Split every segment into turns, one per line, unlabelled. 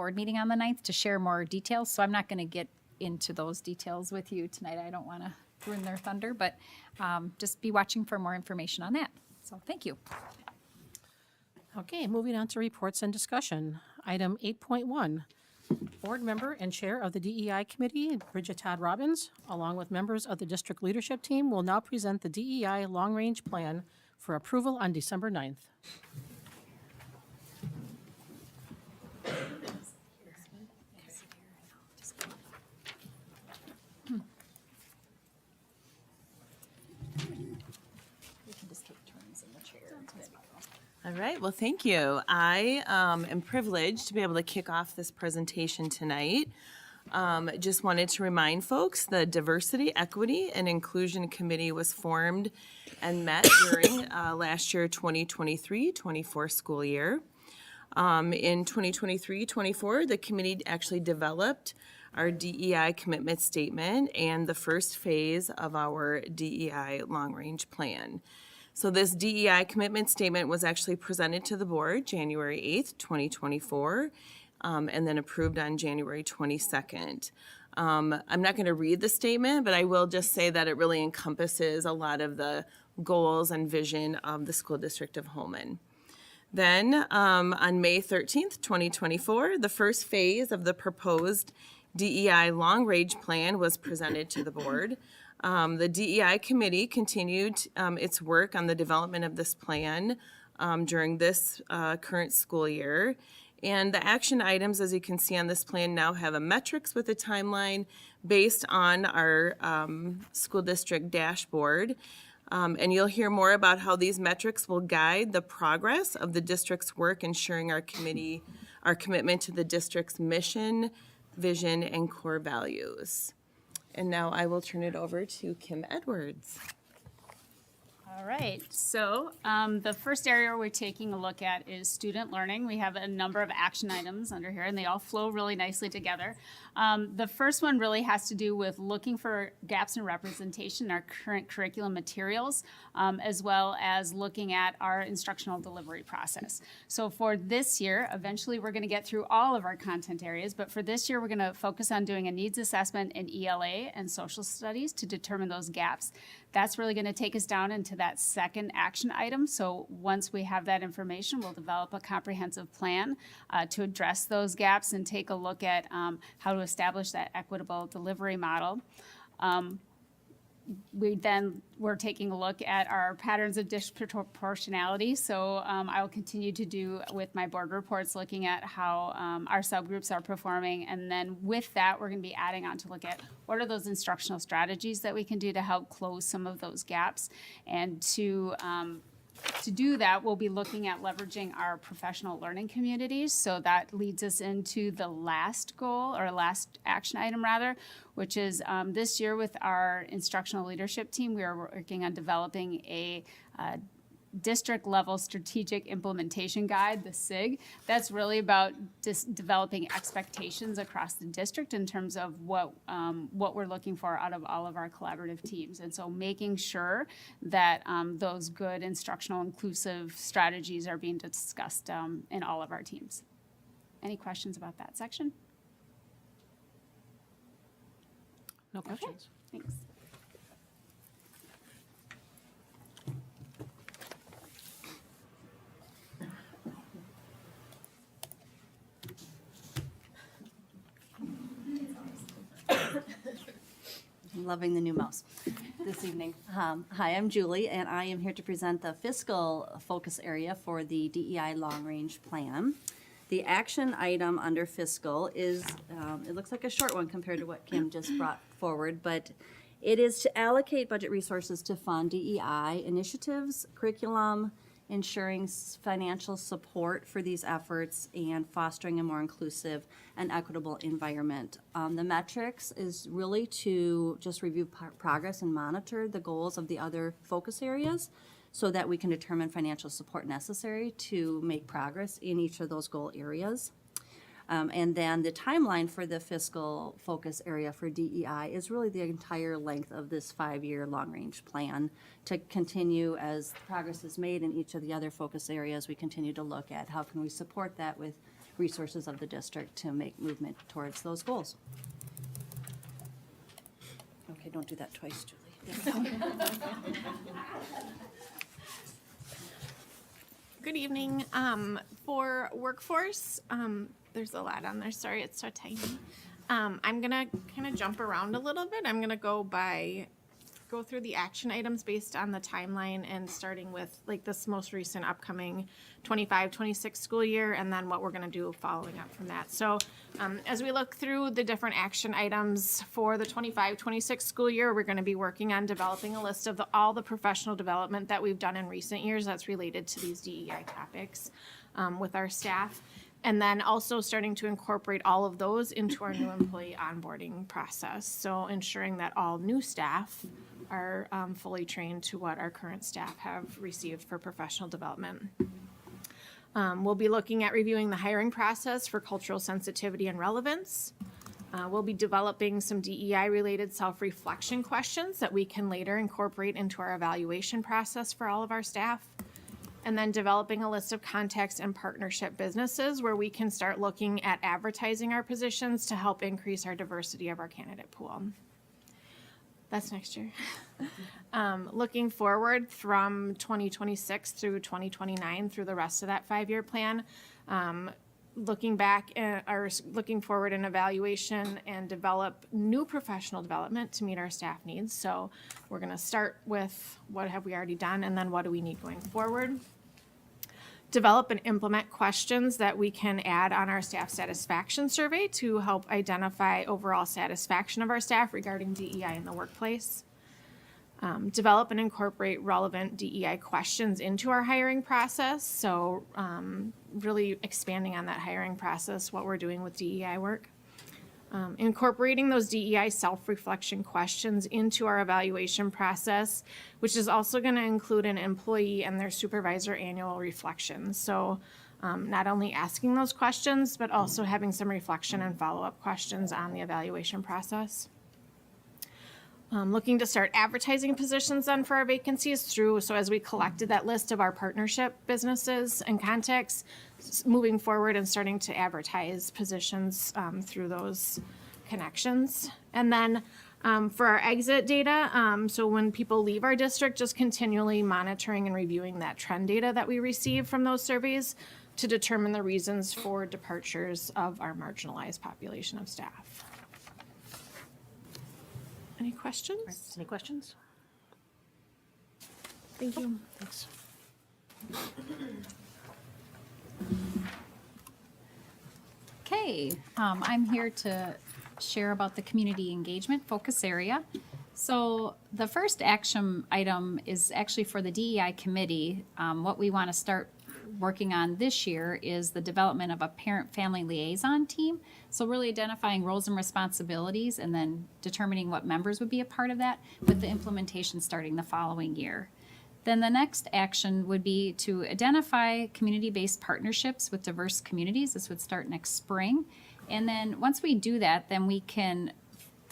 board meeting on the 9th to share more details, so I'm not going to get into those details with you tonight. I don't want to ruin their thunder, but just be watching for more information on that. So thank you.
Okay, moving on to reports and discussion. Item 8.1, Board Member and Chair of the DEI Committee, Bridget Todd Robbins, along with members of the district leadership team, will now present the DEI Long Range Plan for approval on December 9th.
All right, well, thank you. I am privileged to be able to kick off this presentation tonight. Just wanted to remind folks the Diversity, Equity, and Inclusion Committee was formed and met during last year 2023-24 school year. In 2023-24, the committee actually developed our DEI commitment statement and the first phase of our DEI long-range plan. So this DEI commitment statement was actually presented to the board January 8th, 2024, and then approved on January 22nd. I'm not going to read the statement, but I will just say that it really encompasses a lot of the goals and vision of the School District of Holmen. Then on May 13th, 2024, the first phase of the proposed DEI long-range plan was presented to the board. The DEI committee continued its work on the development of this plan during this current school year. And the action items, as you can see on this plan, now have a metrics with a timeline based on our school district dashboard. And you'll hear more about how these metrics will guide the progress of the district's work, ensuring our commitment to the district's mission, vision, and core values. And now I will turn it over to Kim Edwards.
All right, so the first area we're taking a look at is student learning. We have a number of action items under here, and they all flow really nicely together. The first one really has to do with looking for gaps in representation in our current curriculum materials, as well as looking at our instructional delivery process. So for this year, eventually we're going to get through all of our content areas, but for this year we're going to focus on doing a needs assessment in ELA and social studies to determine those gaps. That's really going to take us down into that second action item. So once we have that information, we'll develop a comprehensive plan to address those gaps and take a look at how to establish that equitable delivery model. We're taking a look at our patterns of disproportionality. So I will continue to do with my board reports, looking at how our subgroups are performing. And then with that, we're going to be adding on to look at what are those instructional strategies that we can do to help close some of those gaps. And to do that, we'll be looking at leveraging our professional learning communities. So that leads us into the last goal, or last action item rather, which is this year with our instructional leadership team, we are working on developing a district level strategic implementation guide, the SIG. That's really about just developing expectations across the district in terms of what we're looking for out of all of our collaborative teams. And so making sure that those good instructional inclusive strategies are being discussed in all of our teams. Any questions about that section?
No questions.
Okay, thanks.
I'm loving the new mouse this evening. Hi, I'm Julie, and I am here to present the fiscal focus area for the DEI long-range plan. The action item under fiscal is, it looks like a short one compared to what Kim just brought forward, but it is to allocate budget resources to fund DEI initiatives, curriculum, ensuring financial support for these efforts, and fostering a more inclusive and equitable environment. The metrics is really to just review progress and monitor the goals of the other focus areas so that we can determine financial support necessary to make progress in each of those goal areas. And then the timeline for the fiscal focus area for DEI is really the entire length of this 5-year long-range plan to continue as progress is made in each of the other focus areas. We continue to look at how can we support that with resources of the district to make movement towards those goals. Okay, don't do that twice, Julie.
Good evening. For workforce, there's a lot on there. Sorry, it's so tiny. I'm gonna kind of jump around a little bit. I'm gonna go through the action items based on the timeline and starting with like this most recent upcoming 25-26 school year, and then what we're gonna do following up from that. So as we look through the different action items for the 25-26 school year, we're gonna be working on developing a list of all the professional development that we've done in recent years that's related to these DEI topics with our staff. And then also starting to incorporate all of those into our new employee onboarding process. So ensuring that all new staff are fully trained to what our current staff have received for professional development. We'll be looking at reviewing the hiring process for cultural sensitivity and relevance. We'll be developing some DEI-related self-reflection questions that we can later incorporate into our evaluation process for all of our staff. And then developing a list of contacts and partnership businesses where we can start looking at advertising our positions to help increase our diversity of our candidate pool. That's next year. Looking forward from 2026 through 2029 through the rest of that 5-year plan, looking forward in evaluation and develop new professional development to meet our staff needs. So we're going to start with what have we already done, and then what do we need going forward. Develop and implement questions that we can add on our staff satisfaction survey to help identify overall satisfaction of our staff regarding DEI in the workplace. Develop and incorporate relevant DEI questions into our hiring process. So really expanding on that hiring process, what we're doing with DEI work. Incorporating those DEI self-reflection questions into our evaluation process, which is also going to include an employee and their supervisor annual reflections. So not only asking those questions, but also having some reflection and follow-up questions on the evaluation process. Looking to start advertising positions then for our vacancies so as we collected that list of our partnership businesses and contacts, moving forward and starting to advertise positions through those connections. And then for our exit data, so when people leave our district, just continually monitoring and reviewing that trend data that we receive from those surveys to determine the reasons for departures of our marginalized population of staff. Any questions?
Any questions?
Thank you.
Thanks.
Okay, I'm here to share about the community engagement focus area. So the first action item is actually for the DEI committee. What we want to start working on this year is the development of a parent-family liaison team. So really identifying roles and responsibilities and then determining what members would be a part of that, with the implementation starting the following year. Then the next action would be to identify community-based partnerships with diverse communities. This would start next spring. And then once we do that, then we can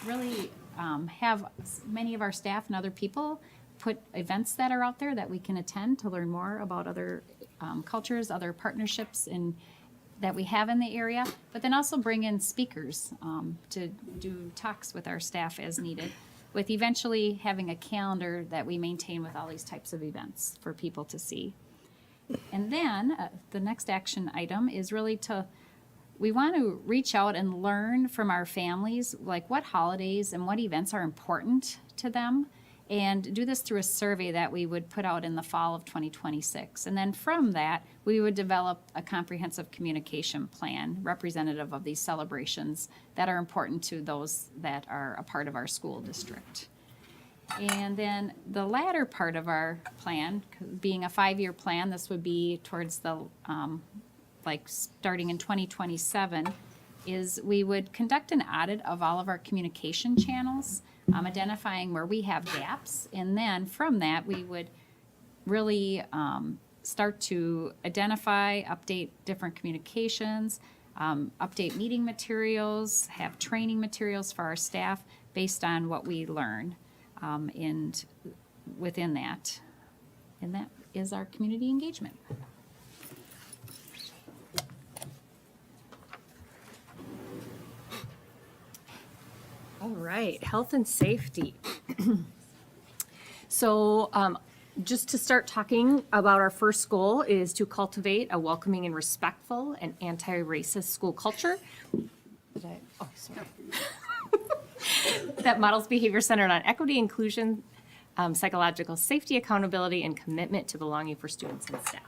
really have many of our staff and other people put events that are out there that we can attend to learn more about other cultures, other partnerships that we have in the area, but then also bring in speakers to do talks with our staff as needed, with eventually having a calendar that we maintain with all these types of events for people to see. And then the next action item is really we want to reach out and learn from our families, like what holidays and what events are important to them, and do this through a survey that we would put out in the fall of 2026. And then from that, we would develop a comprehensive communication plan representative of these celebrations that are important to those that are a part of our school district. And then the latter part of our plan, being a 5-year plan, this would be towards the, starting in 2027, is we would conduct an audit of all of our communication channels, identifying where we have gaps. And then from that, we would really start to identify, update different communications, update meeting materials, have training materials for our staff based on what we learn and within that. And that is our community engagement.
All right, health and safety. So just to start talking about our first goal is to cultivate a welcoming and respectful and anti-racist school culture. Oh, sorry. That models behavior centered on equity, inclusion, psychological safety, accountability, and commitment to belonging for students and staff.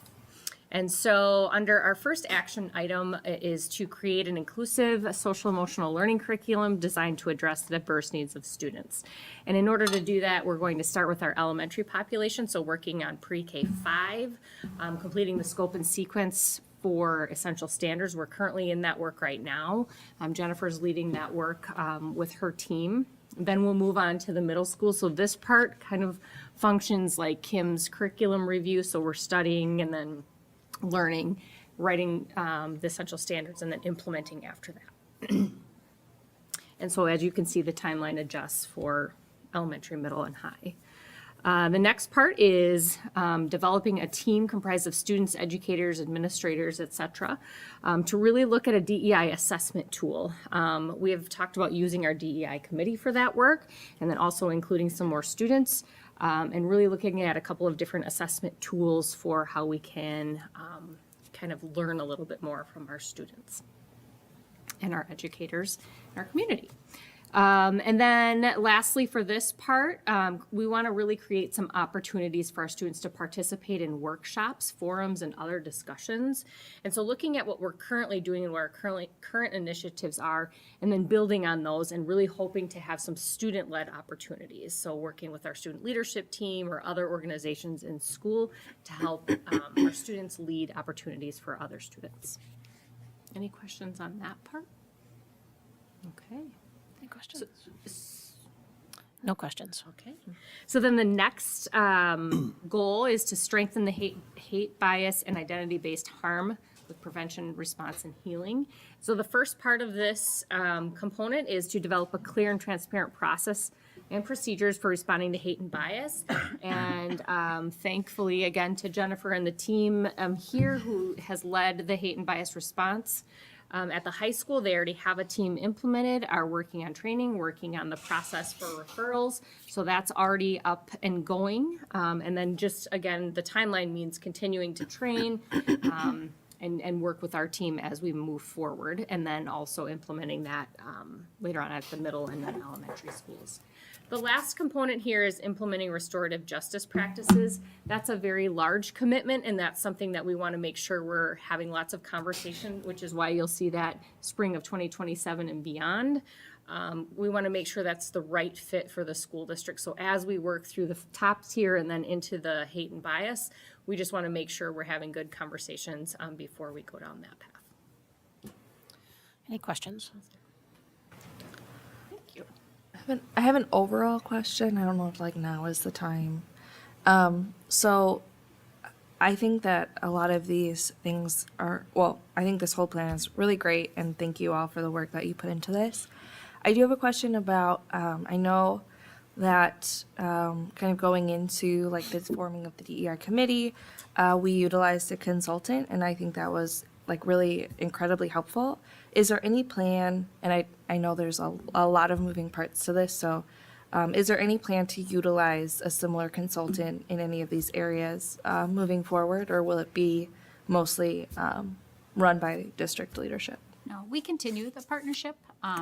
And so under our first action item is to create an inclusive social emotional learning curriculum designed to address the diverse needs of students. And in order to do that, we're going to start with our elementary population, so working on pre-K 5, completing the scope and sequence for essential standards. We're currently in that work right now. Jennifer's leading that work with her team. Then we'll move on to the middle school. So this part kind of functions like Kim's curriculum review. So we're studying and then learning, writing the essential standards, and then implementing after that. And so as you can see, the timeline adjusts for elementary, middle, and high. The next part is developing a team comprised of students, educators, administrators, et cetera, to really look at a DEI assessment tool. We have talked about using our DEI committee for that work, and then also including some more students, and really looking at a couple of different assessment tools for how we can kind of learn a little bit more from our students and our educators in our community. And then lastly, for this part, we want to really create some opportunities for our students to participate in workshops, forums, and other discussions. And so looking at what we're currently doing and what our current initiatives are, and then building on those and really hoping to have some student-led opportunities. So working with our student leadership team or other organizations in school to help our students lead opportunities for other students. Any questions on that part? Okay.
Any questions? No questions.
Okay. So then the next goal is to strengthen the hate, bias, and identity-based harm with prevention, response, and healing. So the first part of this component is to develop a clear and transparent process and procedures for responding to hate and bias. And thankfully, again, to Jennifer and the team here who has led the hate and bias response. At the high school, they already have a team implemented, are working on training, working on the process for referrals. So that's already up and going. And then just, again, the timeline means continuing to train and work with our team as we move forward. And then also implementing that later on at the middle and then elementary schools. The last component here is implementing restorative justice practices. That's a very large commitment, and that's something that we want to make sure we're having lots of conversation, which is why you'll see that spring of 2027 and beyond. We want to make sure that's the right fit for the school district. So as we work through the top tier and then into the hate and bias, we just want to make sure we're having good conversations before we go down that path.
Any questions?
I have an overall question. I don't know if like now is the time. So I think that a lot of these things are, well, I think this whole plan is really great, and thank you all for the work that you put into this. I do have a question about, I know that kind of going into like this forming of the DEI committee, we utilized a consultant, and I think that was like really incredibly helpful. Is there any plan, and I know there's a lot of moving parts to this, so is there any plan to utilize a similar consultant in any of these areas moving forward, or will it be mostly run by district leadership?
No, we continue the partnership,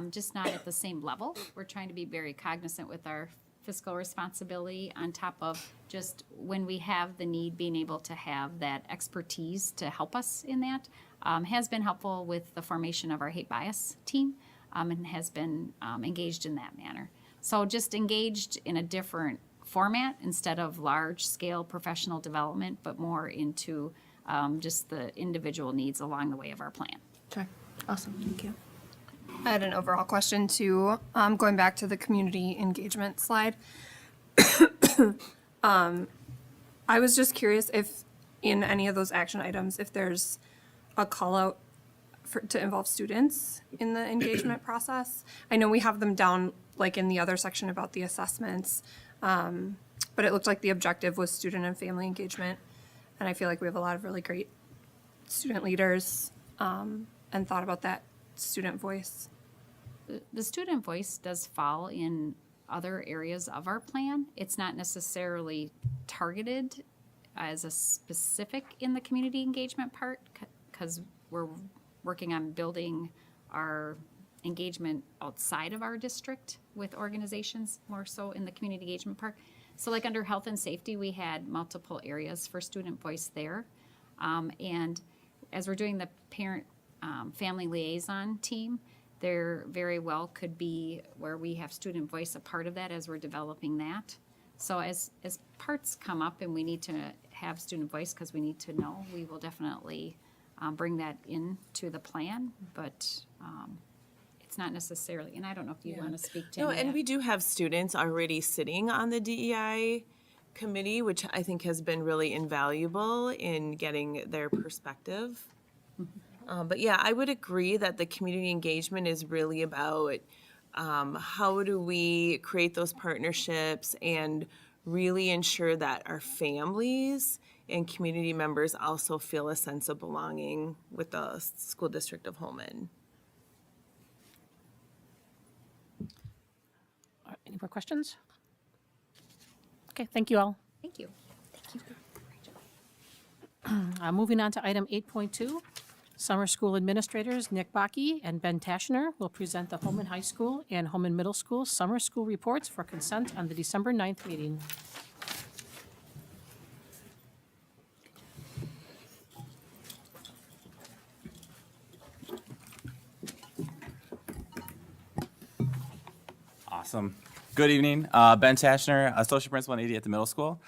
just not at the same level. We're trying to be very cognizant with our fiscal responsibility on top of just when we have the need, being able to have that expertise to help us in that. Has been helpful with the formation of our hate bias team and has been engaged in that manner. So just engaged in a different format instead of large scale professional development, but more into just the individual needs along the way of our plan.
Sure. Awesome. Thank you.
I had an overall question too, going back to the community engagement slide. I was just curious if in any of those action items, if there's a call out to involve students in the engagement process. I know we have them down like in the other section about the assessments, but it looked like the objective was student and family engagement. And I feel like we have a lot of really great student leaders and thought about that student voice
The student voice does fall in other areas of our plan. It's not necessarily targeted as a specific in the community engagement part, because we're working on building our engagement outside of our district with organizations, more so in the community engagement part. So like under health and safety, we had multiple areas for student voice there. And as we're doing the parent family liaison team, there very well could be where we have student voice a part of that as we're developing that. So as parts come up and we need to have student voice because we need to know, we will definitely bring that into the plan, but it's not necessarily, and I don't know if you want to speak to
No,
any of
and
that.
we do have students already sitting on the DEI committee, which I think has been really invaluable in getting their perspective. But yeah, I would agree that the community engagement is really about how do we create those partnerships and really ensure that our families and community members also feel a sense of belonging with the School District of Holmen.
Any more questions? Okay, thank you all.
Thank you.
Moving on to item 8.2, Summer School Administrators Nick Bakke and Ben Tashner will present the Holmen High School and Holmen Middle School summer school reports for consent on the December 9th meeting.
Awesome. Good evening. Ben Tashner, Associate Principal and AD at the middle school.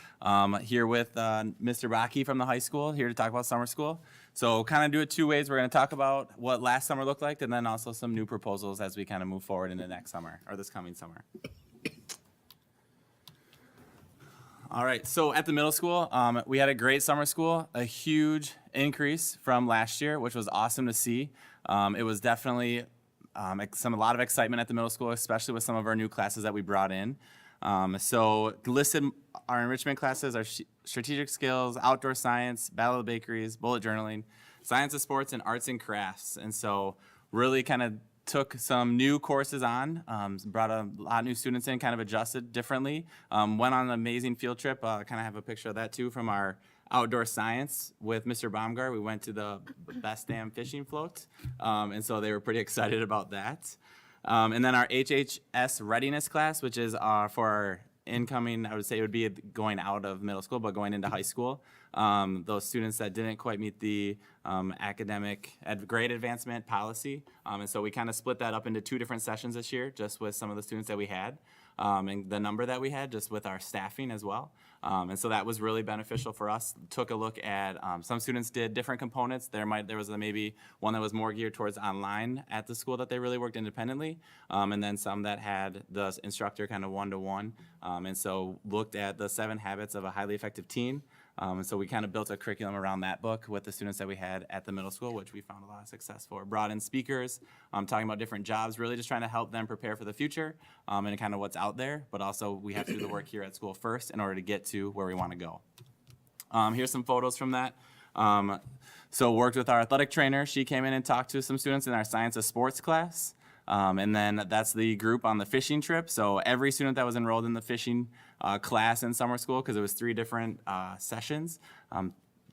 Here with Mr. Bakke from the high school, here to talk about summer school. So kind of do it two ways. We're going to talk about what last summer looked like and then also some new proposals as we kind of move forward into next summer or this coming summer. All right, so at the middle school, we had a great summer school, a huge increase from last year, which was awesome to see. It was definitely a lot of excitement at the middle school, especially with some of our new classes that we brought in. So listed our enrichment classes are strategic skills, outdoor science, battle of the bakeries, bullet journaling, science of sports, and arts and crafts. And so really kind of took some new courses on, brought a lot of new students in, kind of adjusted differently. Went on an amazing field trip. Kind of have a picture of that too from our outdoor science with Mr. Baumgart. We went to the best damn fishing float. And so they were pretty excited about that. And then our HHS readiness class, which is for our incoming, I would say it would be going out of middle school, but going into high school. Those students that didn't quite meet the academic grade advancement policy. And so we kind of split that up into two different sessions this year, just with some of the students that we had. And the number that we had, just with our staffing as well. And so that was really beneficial for us. Took a look at, some students did different components. There was maybe one that was more geared towards online at the school that they really worked independently. And then some that had the instructor kind of one-to-one. And so looked at the 7 habits of a highly effective teen. And so we kind of built a curriculum around that book with the students that we had at the middle school, which we found a lot of success for. Brought in speakers, talking about different jobs, really just trying to help them prepare for the future and kind of what's out there. But also we have to do the work here at school first in order to get to where we want to go. Here's some photos from that. So worked with our athletic trainer. She came in and talked to some students in our science of sports class. And then that's the group on the fishing trip. So every student that was enrolled in the fishing class in summer school, because it was 3 different sessions,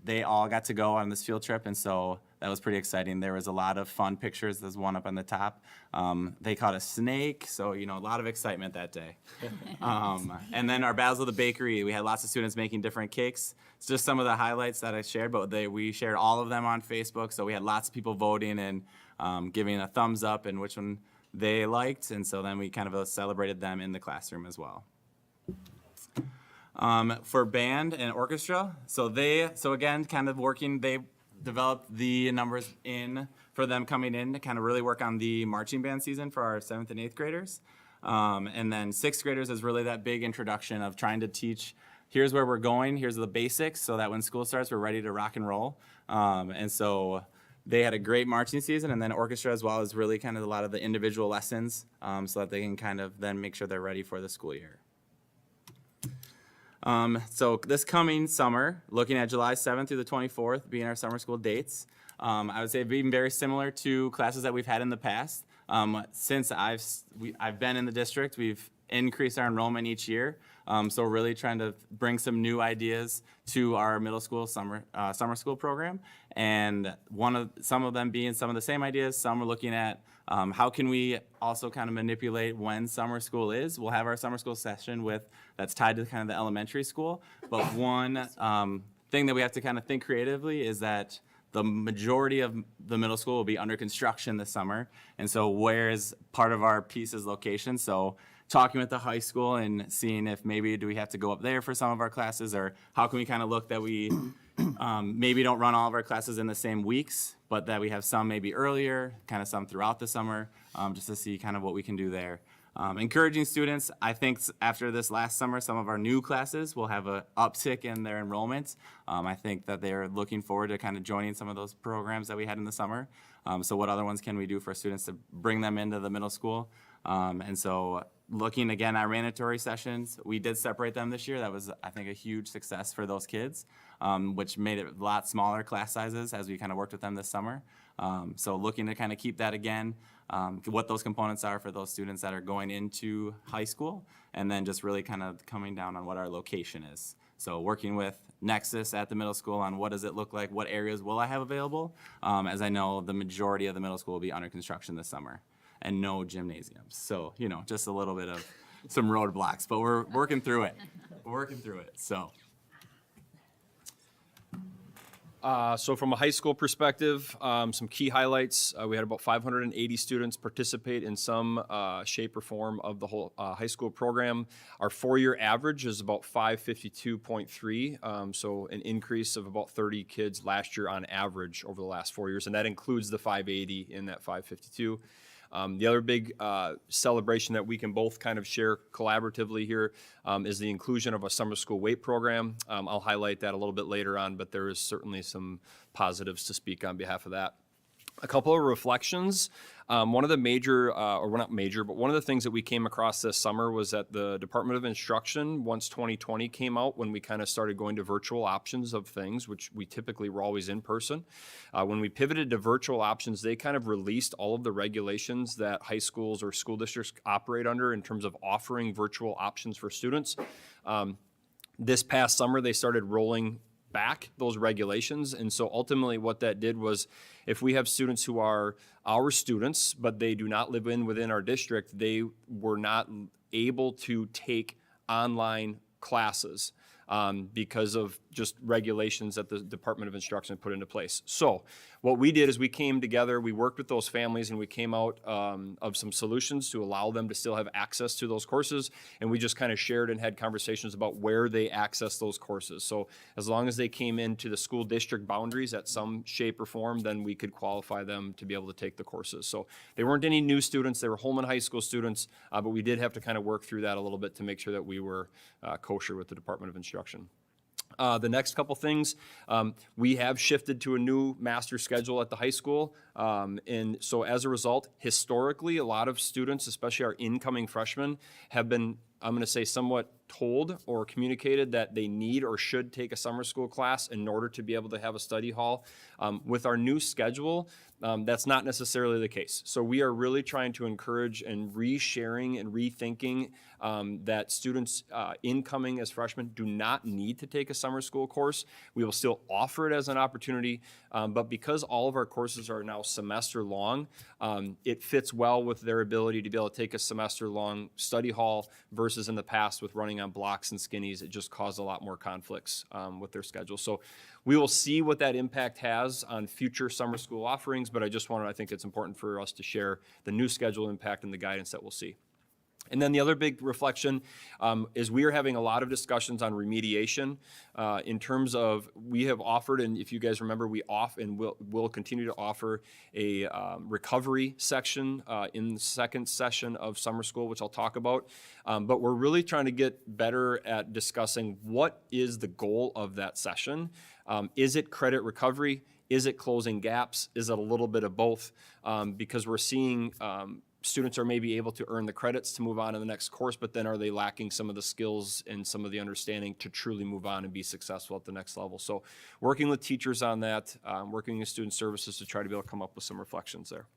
they all got to go on this field trip. And so that was pretty exciting. There was a lot of fun pictures. There's one up on the top. They caught a snake. So, a lot of excitement that day. And then our Battles of the Bakery, we had lots of students making different cakes. It's just some of the highlights that I shared, but we shared all of them on Facebook. So we had lots of people voting and giving a thumbs up and which one they liked. And so then we kind of celebrated them in the classroom as well. For band and orchestra, so again, kind of working, they developed the numbers for them coming in to kind of really work on the marching band season for our 7th and 8th graders. And then 6th graders is really that big introduction of trying to teach, here's where we're going, here's the basics, so that when school starts, we're ready to rock and roll. And so they had a great marching season, and then orchestra as well is really kind of a lot of the individual lessons so that they can kind of then make sure they're ready for the school year. So this coming summer, looking at July 7th through the 24th being our summer school dates, I would say being very similar to classes that we've had in the past. Since I've been in the district, we've increased our enrollment each year. So we're really trying to bring some new ideas to our middle school summer school program, and some of them being some of the same ideas. Some we're looking at how can we also kind of manipulate when summer school is. We'll have our summer school session that's tied to kind of the elementary school, but one thing that we have to kind of think creatively is that the majority of the middle school will be under construction this summer, and so where is part of our piece's location? So talking with the high school and seeing if maybe do we have to go up there for some of our classes, or how can we kind of look that we maybe don't run all of our classes in the same weeks, but that we have some maybe earlier, kind of some throughout the summer, just to see kind of what we can do there. Encouraging students, I think after this last summer, some of our new classes will have an uptick in their enrollment. I think that they're looking forward to kind of joining some of those programs that we had in the summer. So what other ones can we do for students to bring them into the middle school? And so looking again at mandatory sessions, we did separate them this year. That was, I think, a huge success for those kids, which made it a lot smaller class sizes as we kind of worked with them this summer. So looking to kind of keep that again, what those components are for those students that are going into high school, and then just really kind of coming down on what our location is. So working with Nexus at the middle school on what does it look like, what areas will I have available, as I know the majority of the middle school will be under construction this summer, and no gymnasiums. So, just a little bit of some roadblocks, but we're working through it. We're working through it, so.
So from a high school perspective, some key highlights. We had about 580 students participate in some shape or form of the whole high school program. Our four-year average is about 552.3, so an increase of about 30 kids last year on average over the last 4 years, and that includes the 580 in that 552. The other big celebration that we can both kind of share collaboratively here is the inclusion of a summer school weight program. I'll highlight that a little bit later on, but there is certainly some positives to speak on behalf of that. A couple of reflections. One of the major, or not major, but one of the things that we came across this summer was that the Department of Instruction, once 2020 came out, when we kind of started going to virtual options of things, which we typically were always in person. When we pivoted to virtual options, they kind of released all of the regulations that high schools or school districts operate under in terms of offering virtual options for students. This past summer, they started rolling back those regulations. And so ultimately what that did was, if we have students who are our students, but they do not live within our district, they were not able to take online classes because of just regulations that the Department of Instruction put into place. So what we did is we came together, we worked with those families, and we came out of some solutions to allow them to still have access to those courses. And we just kind of shared and had conversations about where they access those courses. So as long as they came into the school district boundaries at some shape or form, then we could qualify them to be able to take the courses. So they weren't any new students, they were Holmen High School students, but we did have to kind of work through that a little bit to make sure that we were kosher with the Department of Instruction. The next couple things, we have shifted to a new master schedule at the high school. And so as a result, historically, a lot of students, especially our incoming freshmen, have been, I'm going to say, somewhat told or communicated that they need or should take a summer school class in order to be able to have a study hall. With our new schedule, that's not necessarily the case. So we are really trying to encourage and resharing and rethinking that students incoming as freshmen do not need to take a summer school course. We will still offer it as an opportunity, but because all of our courses are now semester long, it fits well with their ability to be able to take a semester long study hall versus in the past with running on blocks and skinnies. It just caused a lot more conflicts with their schedule. So we will see what that impact has on future summer school offerings, but I think it's important for us to share the new schedule impact and the guidance that we'll see. And then the other big reflection is we are having a lot of discussions on remediation in terms of, we have offered, and if you guys remember, we will continue to offer a recovery section in the second session of summer school, which I'll talk about. But we're really trying to get better at discussing what is the goal of that session. Is it credit recovery? Is it closing gaps? Is it a little bit of both? Because we're seeing students are maybe able to earn the credits to move on to the next course, but then are they lacking some of the skills and some of the understanding to truly move on and be successful at the next level? So working with teachers on that, working with student services to try to be able to come up with some reflections there.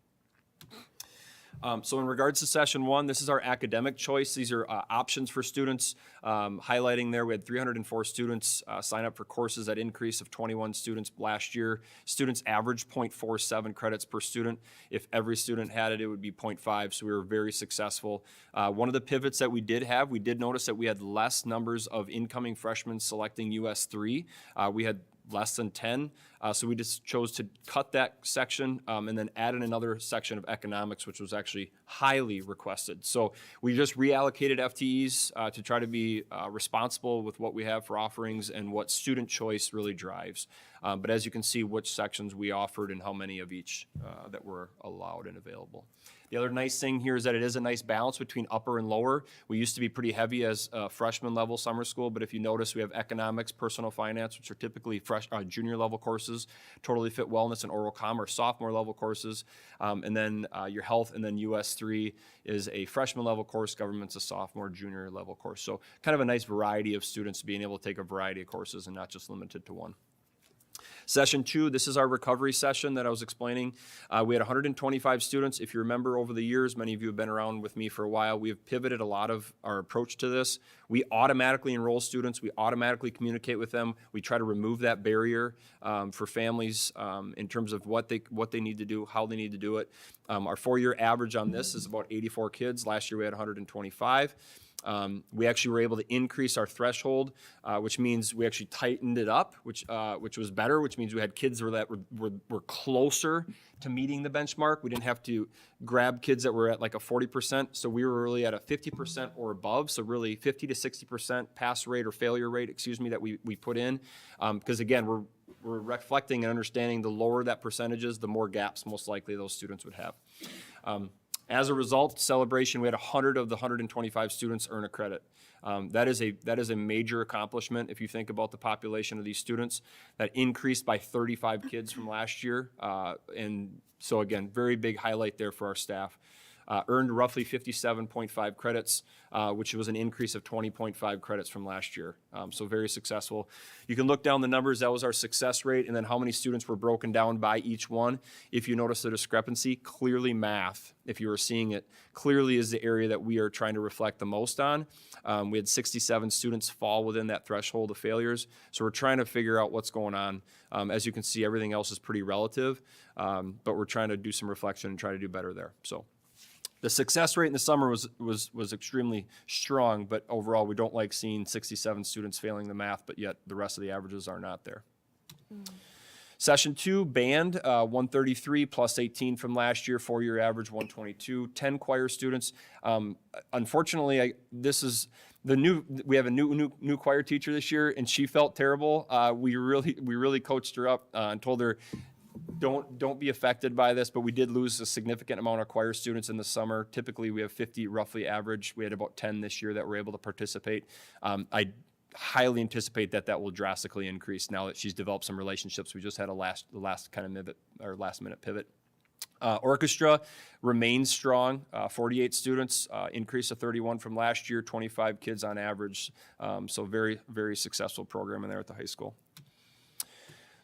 So in regards to session one, this is our academic choice. These are options for students. Highlighting there, we had 304 students sign up for courses, that increase of 21 students last year. Students averaged 0.47 credits per student. If every student had it, it would be 0.5, so we were very successful. One of the pivots that we did notice that we had less numbers of incoming freshmen selecting US 3. We had less than 10. So we just chose to cut that section and then add in another section of economics, which was actually highly requested. So we just reallocated FTEs to try to be responsible with what we have for offerings and what student choice really drives. But as you can see, which sections we offered and how many of each that were allowed and available. The other nice thing here is that it is a nice balance between upper and lower. We used to be pretty heavy as freshman level summer school, but if you notice, we have economics, personal finance, which are typically junior level courses, totally fit wellness and oral comm are sophomore level courses, and then your health, and then US 3 is a freshman level course, government's a sophomore, junior level course. So kind of a nice variety of students being able to take a variety of courses and not just limited to one. Session 2, this is our recovery session that I was explaining. We had 125 students. If you remember over the years, many of you have been around with me for a while, we have pivoted a lot of our approach to this. We automatically enroll students. We automatically communicate with them. We try to remove that barrier for families in terms of what they need to do, how they need to do it. Our 4-year average on this is about 84 kids. Last year we had 125. We actually were able to increase our threshold, which means we actually tightened it up, which was better, which means we had kids that were closer to meeting the benchmark. We didn't have to grab kids that were at like a 40%, so we were really at a 50% or above, so really 50 to 60% pass rate or failure rate, that we put in, because again, we're reflecting and understanding the lower that percentage is, the more gaps most likely those students would have. As a result, celebration, we had 100 of the 125 students earn a credit. That is a major accomplishment if you think about the population of these students. That increased by 35 kids from last year. And so again, very big highlight there for our staff. Earned roughly 57.5 credits, which was an increase of 20.5 credits from last year. So very successful. You can look down the numbers. That was our success rate, and then how many students were broken down by each one. If you notice the discrepancy, clearly math, if you were seeing it, clearly is the area that we are trying to reflect the most on. We had 67 students fall within that threshold of failures. So we're trying to figure out what's going on. As you can see, everything else is pretty relative, but we're trying to do some reflection and try to do better there. So. The success rate in the summer was extremely strong, but overall, we don't like seeing 67 students failing the math, but yet the rest of the averages are not there. Session 2, band, 133 plus 18 from last year, 4-year average 122, 10 choir students. Unfortunately, we have a new choir teacher this year, and she felt terrible. We really coached her up and told her, don't be affected by this, but we did lose a significant amount of choir students in the summer. Typically, we have 50 roughly average. We had about 10 this year that were able to participate. I highly anticipate that will drastically increase now that she's developed some relationships. We just had the last minute pivot. Orchestra remains strong, 48 students, increase of 31 from last year, 25 kids on average. So very, very successful program in there at the high school.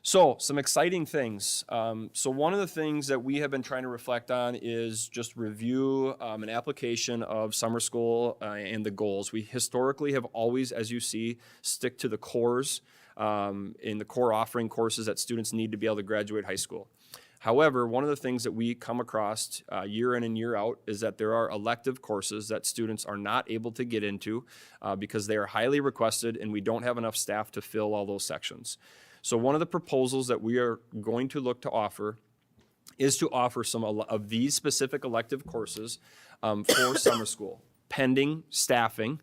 So some exciting things. So one of the things that we have been trying to reflect on is just review an application of summer school and the goals. We historically have always, as you see, stick to the cores in the core offering courses that students need to be able to graduate high school. However, one of the things that we come across year in and year out is that there are elective courses that students are not able to get into because they are highly requested and we don't have enough staff to fill all those sections. So one of the proposals that we are going to look to offer is to offer some of these specific elective courses for summer school, pending staffing,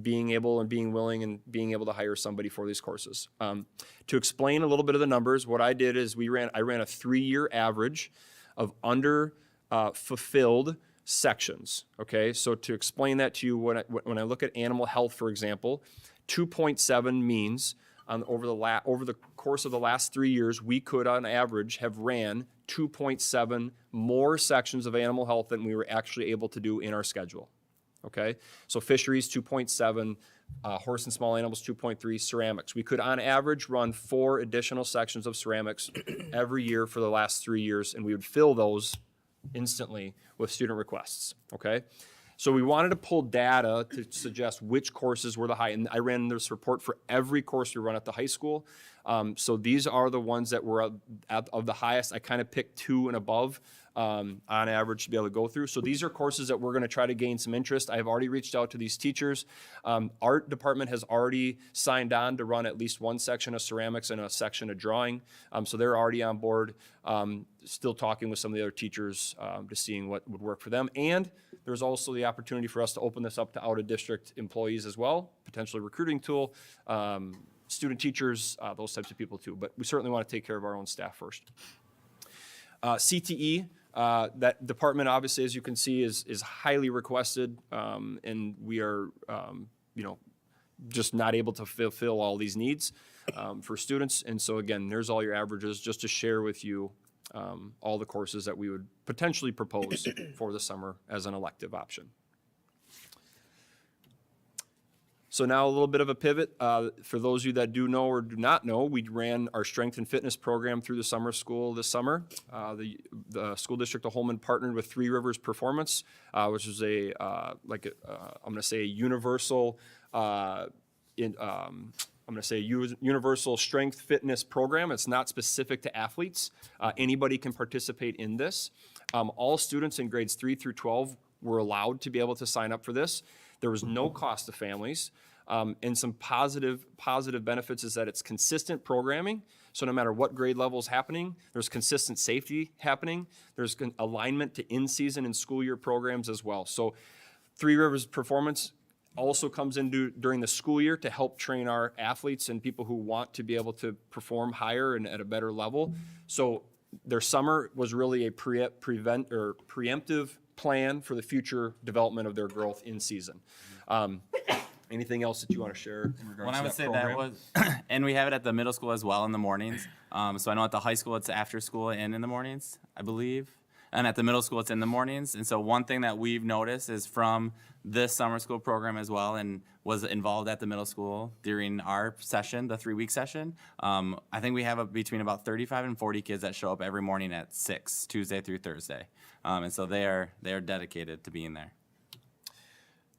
being able and being willing and being able to hire somebody for these courses. To explain a little bit of the numbers, what I did is I ran a 3-year average of under fulfilled sections. Okay, so to explain that to you, when I look at animal health, for example, 2.7 means over the course of the last 3 years, we could, on average, have ran 2.7 more sections of animal health than we were actually able to do in our schedule. Okay, so fisheries 2.7, horse and small animals 2.3, ceramics. We could, on average, run 4 additional sections of ceramics every year for the last 3 years, and we would fill those instantly with student requests, okay? So we wanted to pull data to suggest which courses were the high, and I ran this report for every course we run at the high school. So these are the ones that were of the highest. I kind of picked 2 and above on average to be able to go through. So these are courses that we're going to try to gain some interest. I have already reached out to these teachers. Art department has already signed on to run at least one section of ceramics and a section of drawing. So they're already on board. Still talking with some of the other teachers to seeing what would work for them. And there's also the opportunity for us to open this up to out-of-district employees as well, potentially recruiting tool, student teachers, those types of people too. But we certainly want to take care of our own staff first. CTE, that department obviously, as you can see, is highly requested, and we are, just not able to fulfill all these needs for students. And so again, there's all your averages just to share with you all the courses that we would potentially propose for the summer as an elective option. So now a little bit of a pivot. For those of you that do know or do not know, we ran our strength and fitness program through the summer school this summer. The School District of Holmen partnered with Three Rivers Performance, which is I'm going to say a universal universal strength fitness program. It's not specific to athletes. Anybody can participate in this. All students in grades 3 through 12 were allowed to be able to sign up for this. There was no cost to families. And some positive benefits is that it's consistent programming. So no matter what grade level is happening, there's consistent safety happening. There's alignment to in-season and school year programs as well. So Three Rivers Performance also comes in during the school year to help train our athletes and people who want to be able to perform higher and at a better level. So their summer was really a preemptive plan for the future development of their growth in season. Anything else that you want to share in regards
Well, I
to
would
that
say
program?
that was, and we have it at the middle school as well in the mornings. So I know at the high school it's after school and in the mornings, I believe. And at the middle school it's in the mornings. And so one thing that we've noticed is from this summer school program as well, and was involved at the middle school during our session, the 3-week session. I think we have between about 35 and 40 kids that show up every morning at 6, Tuesday through Thursday. And so they are dedicated to being there.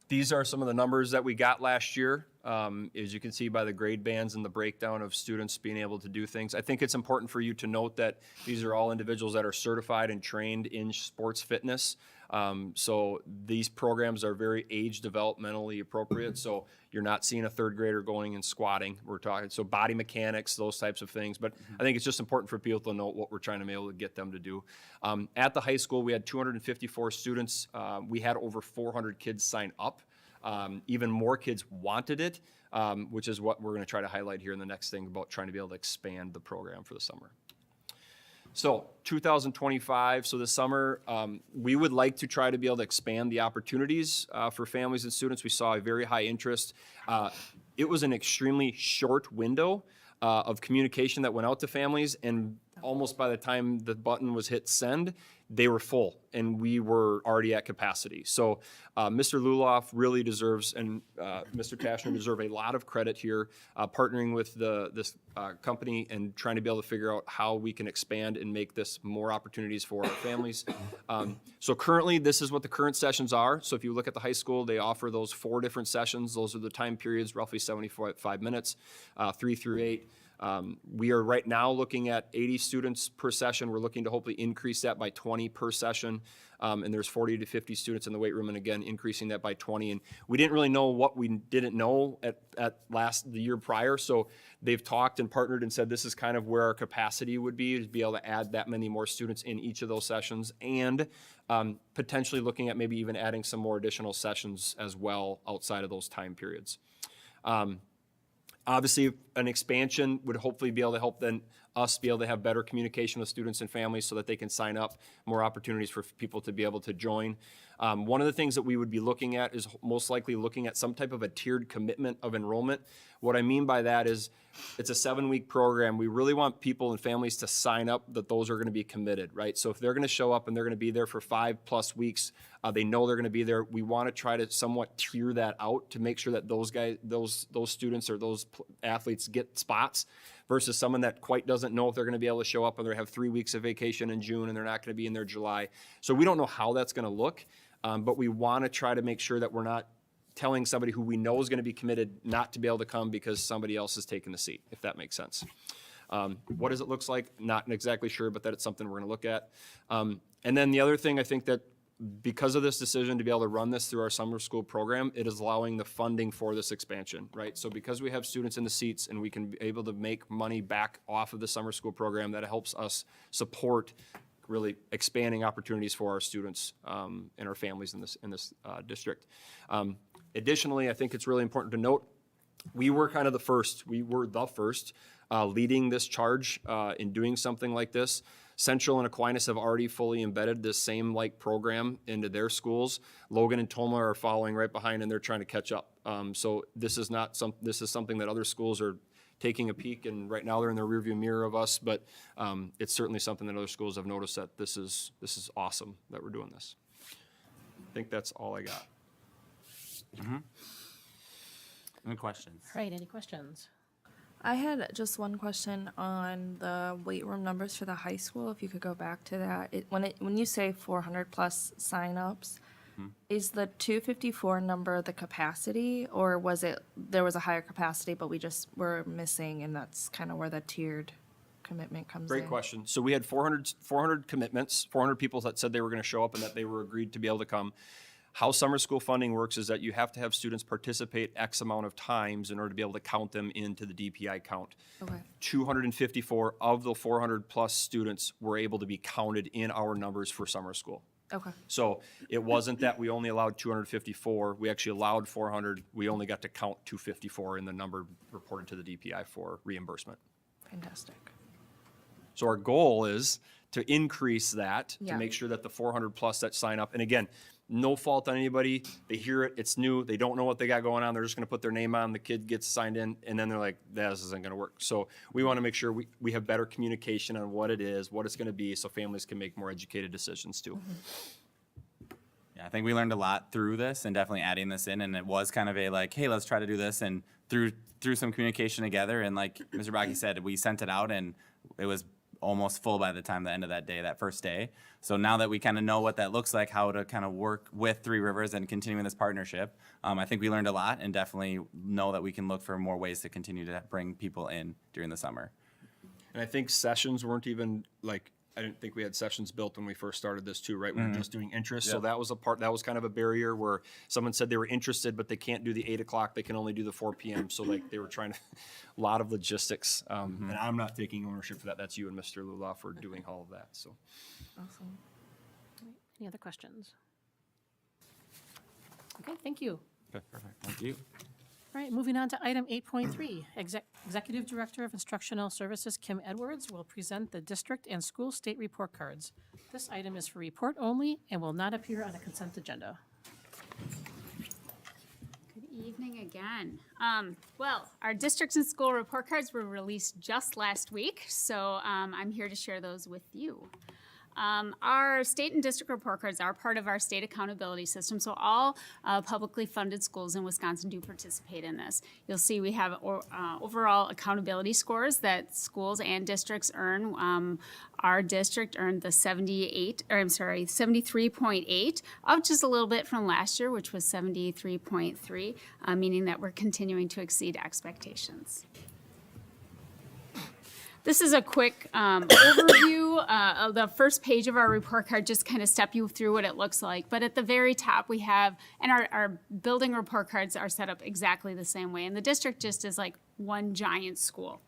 These are some of the numbers that we got last year. As you can see by the grade bands and the breakdown of students being able to do things. I think it's important for you to note that these are all individuals that are certified and trained in sports fitness. So these programs are very age developmentally appropriate. So you're not seeing a 3rd grader going and squatting. We're talking, so body mechanics, those types of things. But I think it's just important for people to know what we're trying to be able to get them to do. At the high school, we had 254 students. We had over 400 kids sign up. Even more kids wanted it, which is what we're going to try to highlight here in the next thing about trying to be able to expand the program for the summer. So 2025, so this summer, we would like to try to be able to expand the opportunities for families and students. We saw a very high interest. It was an extremely short window of communication that went out to families, and almost by the time the button was hit send, they were full, and we were already at capacity. So Mr. Luloff really deserves, and Mr. Tashner deserve a lot of credit here, partnering with this company and trying to be able to figure out how we can expand and make this more opportunities for our families. So currently, this is what the current sessions are. So if you look at the high school, they offer those 4 different sessions. Those are the time periods, roughly 75 minutes, 3 through 8. We are right now looking at 80 students per session. We're looking to hopefully increase that by 20 per session. And there's 40 to 50 students in the weight room, and again, increasing that by 20. And we didn't really know what we didn't know at the year prior. So they've talked and partnered and said this is kind of where our capacity would be to be able to add that many more students in each of those sessions, and potentially looking at maybe even adding some more additional sessions as well outside of those time periods. Obviously, an expansion would hopefully be able to help then us be able to have better communication with students and families so that they can sign up, more opportunities for people to be able to join. One of the things that we would be looking at is most likely looking at some type of a tiered commitment of enrollment. What I mean by that is it's a 7-week program. We really want people and families to sign up that those are going to be committed, right? So if they're going to show up and they're going to be there for 5+ weeks, they know they're going to be there. We want to try to somewhat tier that out to make sure that those guys, those students or those athletes get spots versus someone that quite doesn't know if they're going to be able to show up and they have 3 weeks of vacation in June and they're not going to be in there July. So we don't know how that's going to look, but we want to try to make sure that we're not telling somebody who we know is going to be committed not to be able to come because somebody else is taking the seat, if that makes sense. What does it look like? Not exactly sure, but that it's something we're going to look at. And then the other thing, I think that because of this decision to be able to run this through our summer school program, it is allowing the funding for this expansion, right? So because we have students in the seats and we can be able to make money back off of the summer school program, that helps us support really expanding opportunities for our students and our families in this district. Additionally, I think it's really important to note, we were the first leading this charge in doing something like this. Central and Aquinas have already fully embedded this same program into their schools. Logan and Toma are following right behind, and they're trying to catch up. So this is something that other schools are taking a peek, and right now they're in the rearview mirror of us. But it's certainly something that other schools have noticed that this is awesome that we're doing this. I think that's all I got.
Any questions?
All right, any questions?
I had just one question on the weight room numbers for the high school. If you could go back to that, when you say 400 plus signups, is the 254 number the capacity, or was it there was a higher capacity but we just were missing, and that's kind of where the tiered commitment comes in?
Great question. So we had 400 commitments, 400 people that said they were going to show up and that they were agreed to be able to come. How summer school funding works is that you have to have students participate X amount of times in order to be able to count them into the DPI count.
Okay.
254 of the 400 plus students were able to be counted in our numbers for summer school.
Okay.
So it wasn't that we only allowed 254, we actually allowed 400, we only got to count 254 in the number reported to the DPI for reimbursement.
Fantastic.
So our goal is to increase that,
Yeah.
to make sure that the 400 plus that sign up, and again, no fault on anybody, they hear it, it's new, they don't know what they got going on, they're just gonna put their name on, the kid gets signed in, and then they're like, this isn't gonna work. So we wanna make sure we have better communication on what it is, what it's gonna be, so families can make more educated decisions too.
Yeah, I think we learned a lot through this and definitely adding this in, and it was kind of a hey, let's try to do this, and through some communication together, and like Mr. Baki said, we sent it out and it was almost full by the time the end of that day, that first day. So now that we kind of know what that looks like, how to kind of work with Three Rivers and continuing this partnership, I think we learned a lot and definitely know that we can look for more ways to continue to bring people in during the summer.
And I think sessions weren't even I didn't think we had sessions built when we first started this too, right? We were just doing interest. So
Yep.
that was kind of a barrier where someone said they were interested, but they can't do the 8 o'clock, they can only do the 4 PM. So they were trying to, a lot of logistics. And I'm not taking ownership for that. That's you and Mr. Lula for doing all of that, so.
Awesome.
Any other questions? Okay, thank you.
Okay, perfect. Thank you.
All right, moving on to item 8.3. Executive Director of Instructional Services Kim Edwards will present the district and school state report cards. This item is for report only and will not appear on a consent agenda.
Good evening again. Well, our districts and school report cards were released just last week, so I'm here to share those with you. Our state and district report cards are part of our state accountability system, so all publicly funded schools in Wisconsin do participate in this. You'll see we have overall accountability scores that schools and districts earn. Our district earned the 73.8, up just a little bit from last year, which was 73.3, meaning that we're continuing to exceed expectations. This is a quick overview of the first page of our report card, just kind of step you through what it looks like. But at the very top we have, and our building report cards are set up exactly the same way. And the district just is like one giant school.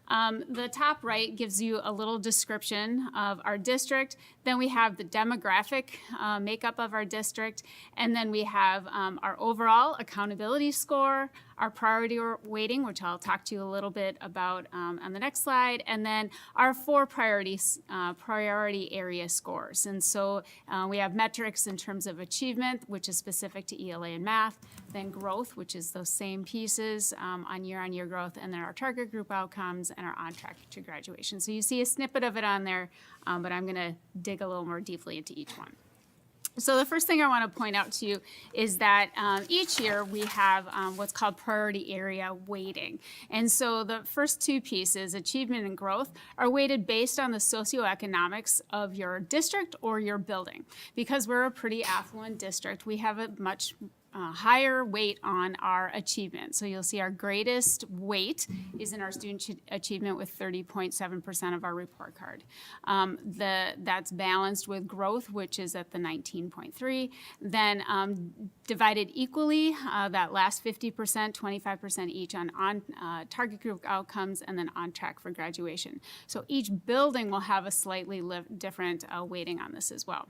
The top right gives you a little description of our district. Then we have the demographic makeup of our district. And then we have our overall accountability score, our priority weighting, which I'll talk to you a little bit about on the next slide, and then our 4 priority area scores. And so we have metrics in terms of achievement, which is specific to ELA and math, then growth, which is those same pieces on year growth, and then our target group outcomes and our on track to graduation. So you see a snippet of it on there, but I'm going to dig a little more deeply into each one. So the first thing I want to point out to you is that each year we have what's called priority area weighting. And so the first two pieces, achievement and growth, are weighted based on the socioeconomics of your district or your building. Because we're a pretty affluent district, we have a much higher weight on our achievement. So you'll see our greatest weight is in our student achievement with 30.7% of our report card. That's balanced with growth, which is at the 19.3. Then divided equally, that last 50%, 25% each on target group outcomes, and then on track for graduation. So each building will have a slightly different weighting on this as well.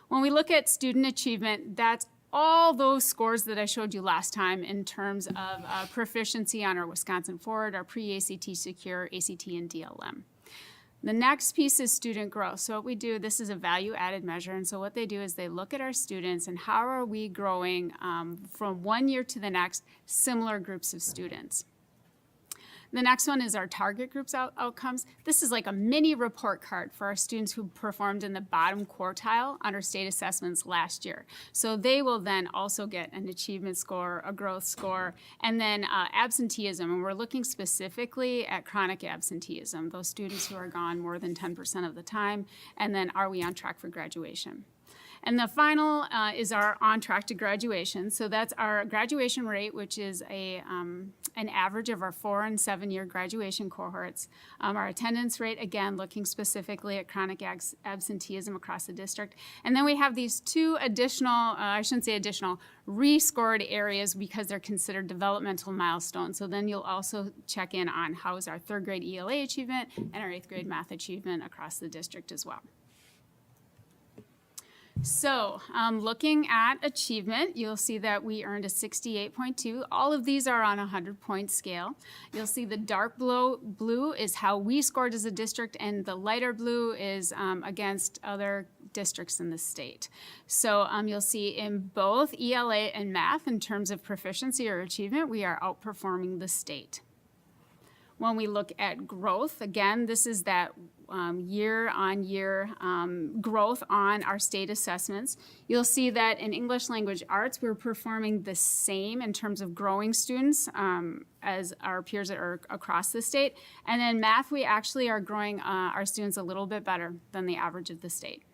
When we look at student achievement, that's all those scores that I showed you last time in terms of proficiency on our Wisconsin Forward, our pre-ACT Secure, ACT, and DLM. The next piece is student growth. So what we do, this is a value-added measure, and so what they do is they look at our students and how are we growing from one year to the next, similar groups of students. The next one is our target groups outcomes. This is like a mini report card for our students who performed in the bottom quartile on our state assessments last year. So they will then also get an achievement score, a growth score, and then absenteeism. And we're looking specifically at chronic absenteeism, those students who are gone more than 10% of the time, and then are we on track for graduation? And the final is our on track to graduation. So that's our graduation rate, which is an average of our 4 and 7 year graduation cohorts. Our attendance rate, again, looking specifically at chronic absenteeism across the district. And then we have these two additional, I shouldn't say additional, rescored areas because they're considered developmental milestones. So then you'll also check in on how is our 3rd grade ELA achievement and our 8th grade math achievement across the district as well. So looking at achievement, you'll see that we earned a 68.2. All of these are on a 100-point scale. You'll see the dark blue is how we scored as a district, and the lighter blue is against other districts in the state. So you'll see in both ELA and math, in terms of proficiency or achievement, we are outperforming the state. When we look at growth, again, this is that year-on-year growth on our state assessments. You'll see that in English language arts, we're performing the same in terms of growing students as our peers that are across the state. And in math, we actually are growing our students a little bit better than the average of the state.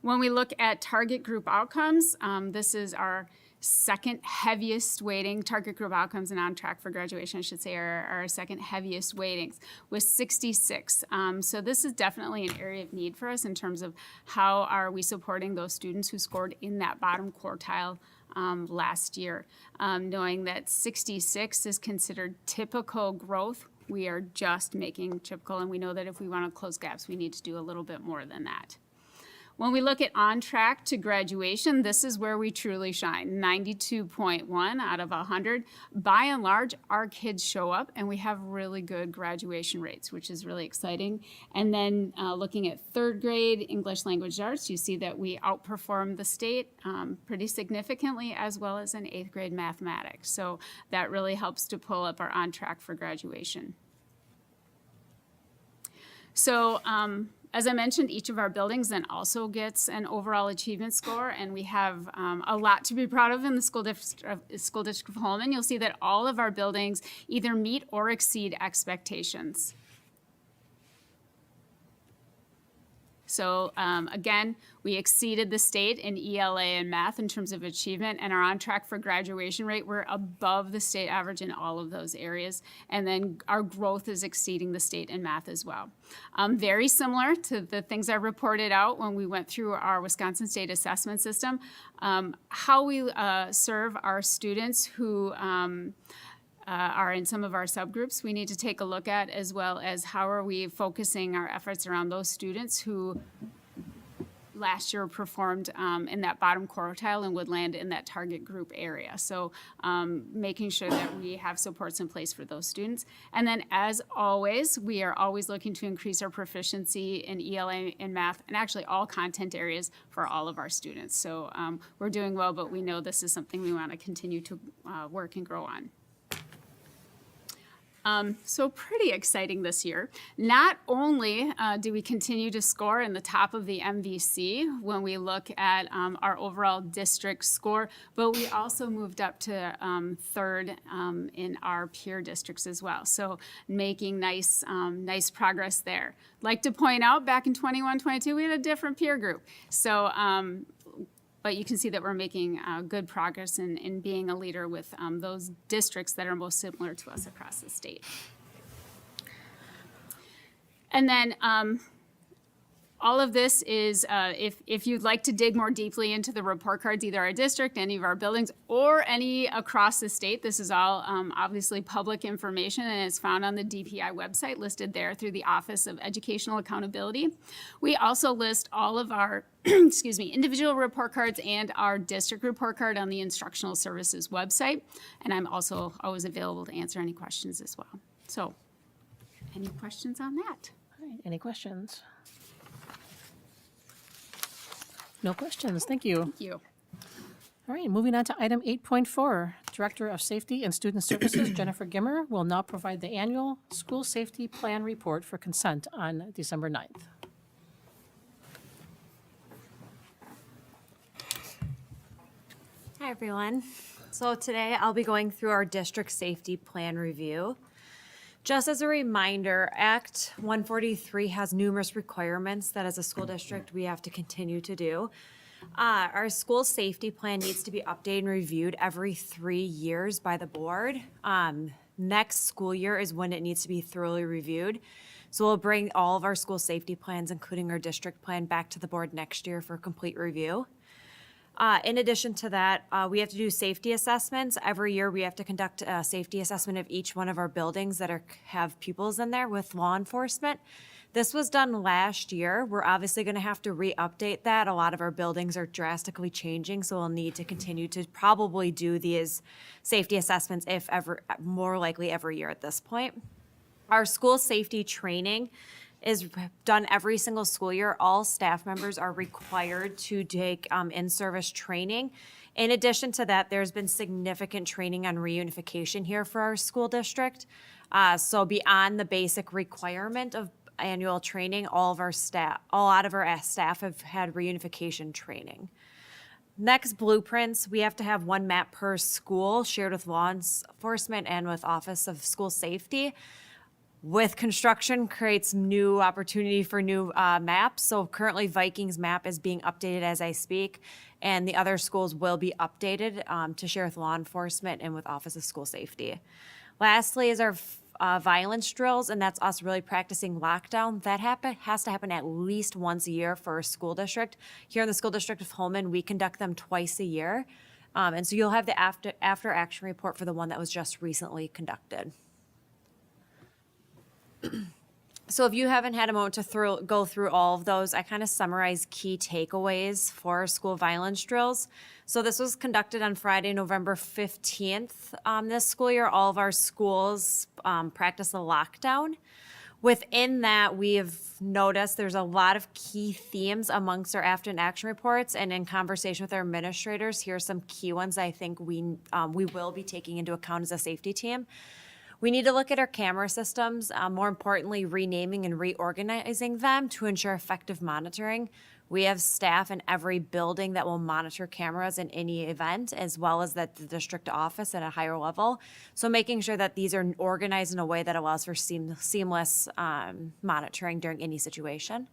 When we look at target group outcomes, this is our second heaviest weighting. Target group outcomes and on track for graduation, I should say, are our second heaviest weightings with 66. So this is definitely an area of need for us in terms of how are we supporting those students who scored in that bottom quartile last year. Knowing that 66 is considered typical growth, we are just making typical, and we know that if we want to close gaps, we need to do a little bit more than that. When we look at on track to graduation, this is where we truly shine, 92.1 out of 100. By and large, our kids show up and we have really good graduation rates, which is really exciting. And then looking at 3rd grade English language arts, you see that we outperform the state pretty significantly, as well as in 8th grade mathematics. So that really helps to pull up our on track for graduation. So, as I mentioned, each of our buildings then also gets an overall achievement score, and we have a lot to be proud of in the School District of Holmen. You'll see that all of our buildings either meet or exceed expectations. So again, we exceeded the state in ELA and math in terms of achievement, and are on track for graduation rate. We're above the state average in all of those areas. And then our growth is exceeding the state in math as well. Very similar to the things I reported out when we went through our Wisconsin State Assessment System, how we serve our students who are in some of our subgroups, we need to take a look at, as well as how are we focusing our efforts around those students who last year performed in that bottom quartile and would land in that target group area. So making sure that we have supports in place for those students. And then, as always, we are always looking to increase our proficiency in ELA and math, and actually all content areas for all of our students. So we're doing well, but we know this is something we want to continue to work and grow on. So pretty exciting this year. Not only do we continue to score in the top of the MVC when we look at our overall district score, but we also moved up to third in our peer districts as well. So making nice progress there. Like to point out, back in 21-22, we had a different peer group. So but you can see that we're making good progress in being a leader with those districts that are most similar to us across the state. And then all of this is, if you'd like to dig more deeply into the report cards, either our district, any of our buildings, or any across the state, this is all obviously public information, and it's found on the DPI website, listed there through the Office of Educational Accountability. We also list all of our excuse me, individual report cards and our district report card on the Instructional Services website, and I'm also always available to answer any questions as well. So, any questions on that?
All right, any questions? No questions, thank you.
Thank you.
All right, moving on to item 8.4. Director of Safety and Student Services, Jennifer Gimmer, will now provide the annual school safety plan report for consent on December 9th.
Hi, everyone. So today I'll be going through our district safety plan review. Just as a reminder, Act 143 has numerous requirements that as a school district we have to continue to do. Our school safety plan needs to be updated and reviewed every 3 years by the board. Next school year is when it needs to be thoroughly reviewed. So we'll bring all of our school safety plans, including our district plan, back to the board next year for complete review. In addition to that, we have to do safety assessments. Every year, we have to conduct a safety assessment of each one of our buildings that have pupils in there with law enforcement. This was done last year. We're obviously going to have to re-update that. A lot of our buildings are drastically changing, so we'll need to continue to probably do these safety assessments, if ever, more likely every year at this point. Our school safety training is done every single school year. All staff members are required to take in-service training. In addition to that, there's been significant training on reunification here for our school district. So beyond the basic requirement of annual training, a lot of our staff have had reunification training. Next, blueprints. We have to have one map per school shared with law enforcement and with Office of School Safety. With construction creates new opportunity for new maps. So currently Vikings map is being updated as I speak, and the other schools will be updated to share with law enforcement and with Office of School Safety. Lastly is our violence drills, and that's us really practicing lockdown. That has to happen at least once a year for a school district. Here in the School District of Holmen, we conduct them twice a year. And so you'll have the after action report for the one that was just recently conducted. So if you haven't had a moment to go through all of those, I kind of summarize key takeaways for school violence drills. So this was conducted on Friday, November 15th. This school year, all of our schools practice the lockdown. Within that, we have noticed there's a lot of key themes amongst our after and action reports, and in conversation with our administrators, here are some key ones I think we will be taking into account as a safety team. We need to look at our camera systems, more importantly, renaming and reorganizing them to ensure effective monitoring. We have staff in every building that will monitor cameras in any event, as well as at the district office at a higher level. So making sure that these are organized in a way that allows for seamless monitoring during any situation.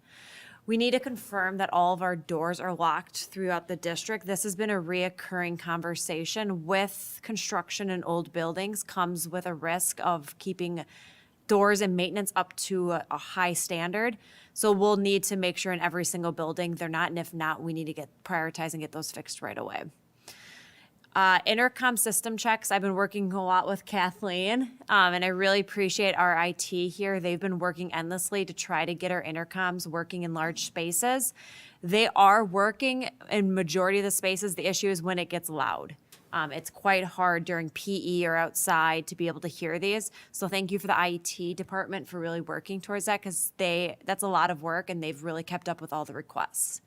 We need to confirm that all of our doors are locked throughout the district. This has been a reoccurring conversation. With construction in old buildings comes with a risk of keeping doors and maintenance up to a high standard. So we'll need to make sure in every single building they're not, and if not, we need to prioritize and get those fixed right away. Intercom system checks. I've been working a lot with Kathleen, and I really appreciate our IT here. They've been working endlessly to try to get our intercoms working in large spaces. They are working in majority of the spaces. The issue is when it gets loud. It's quite hard during PE or outside to be able to hear these. So thank you for the IT department for really working towards that, because that's a lot of work and they've really kept up with all the requests.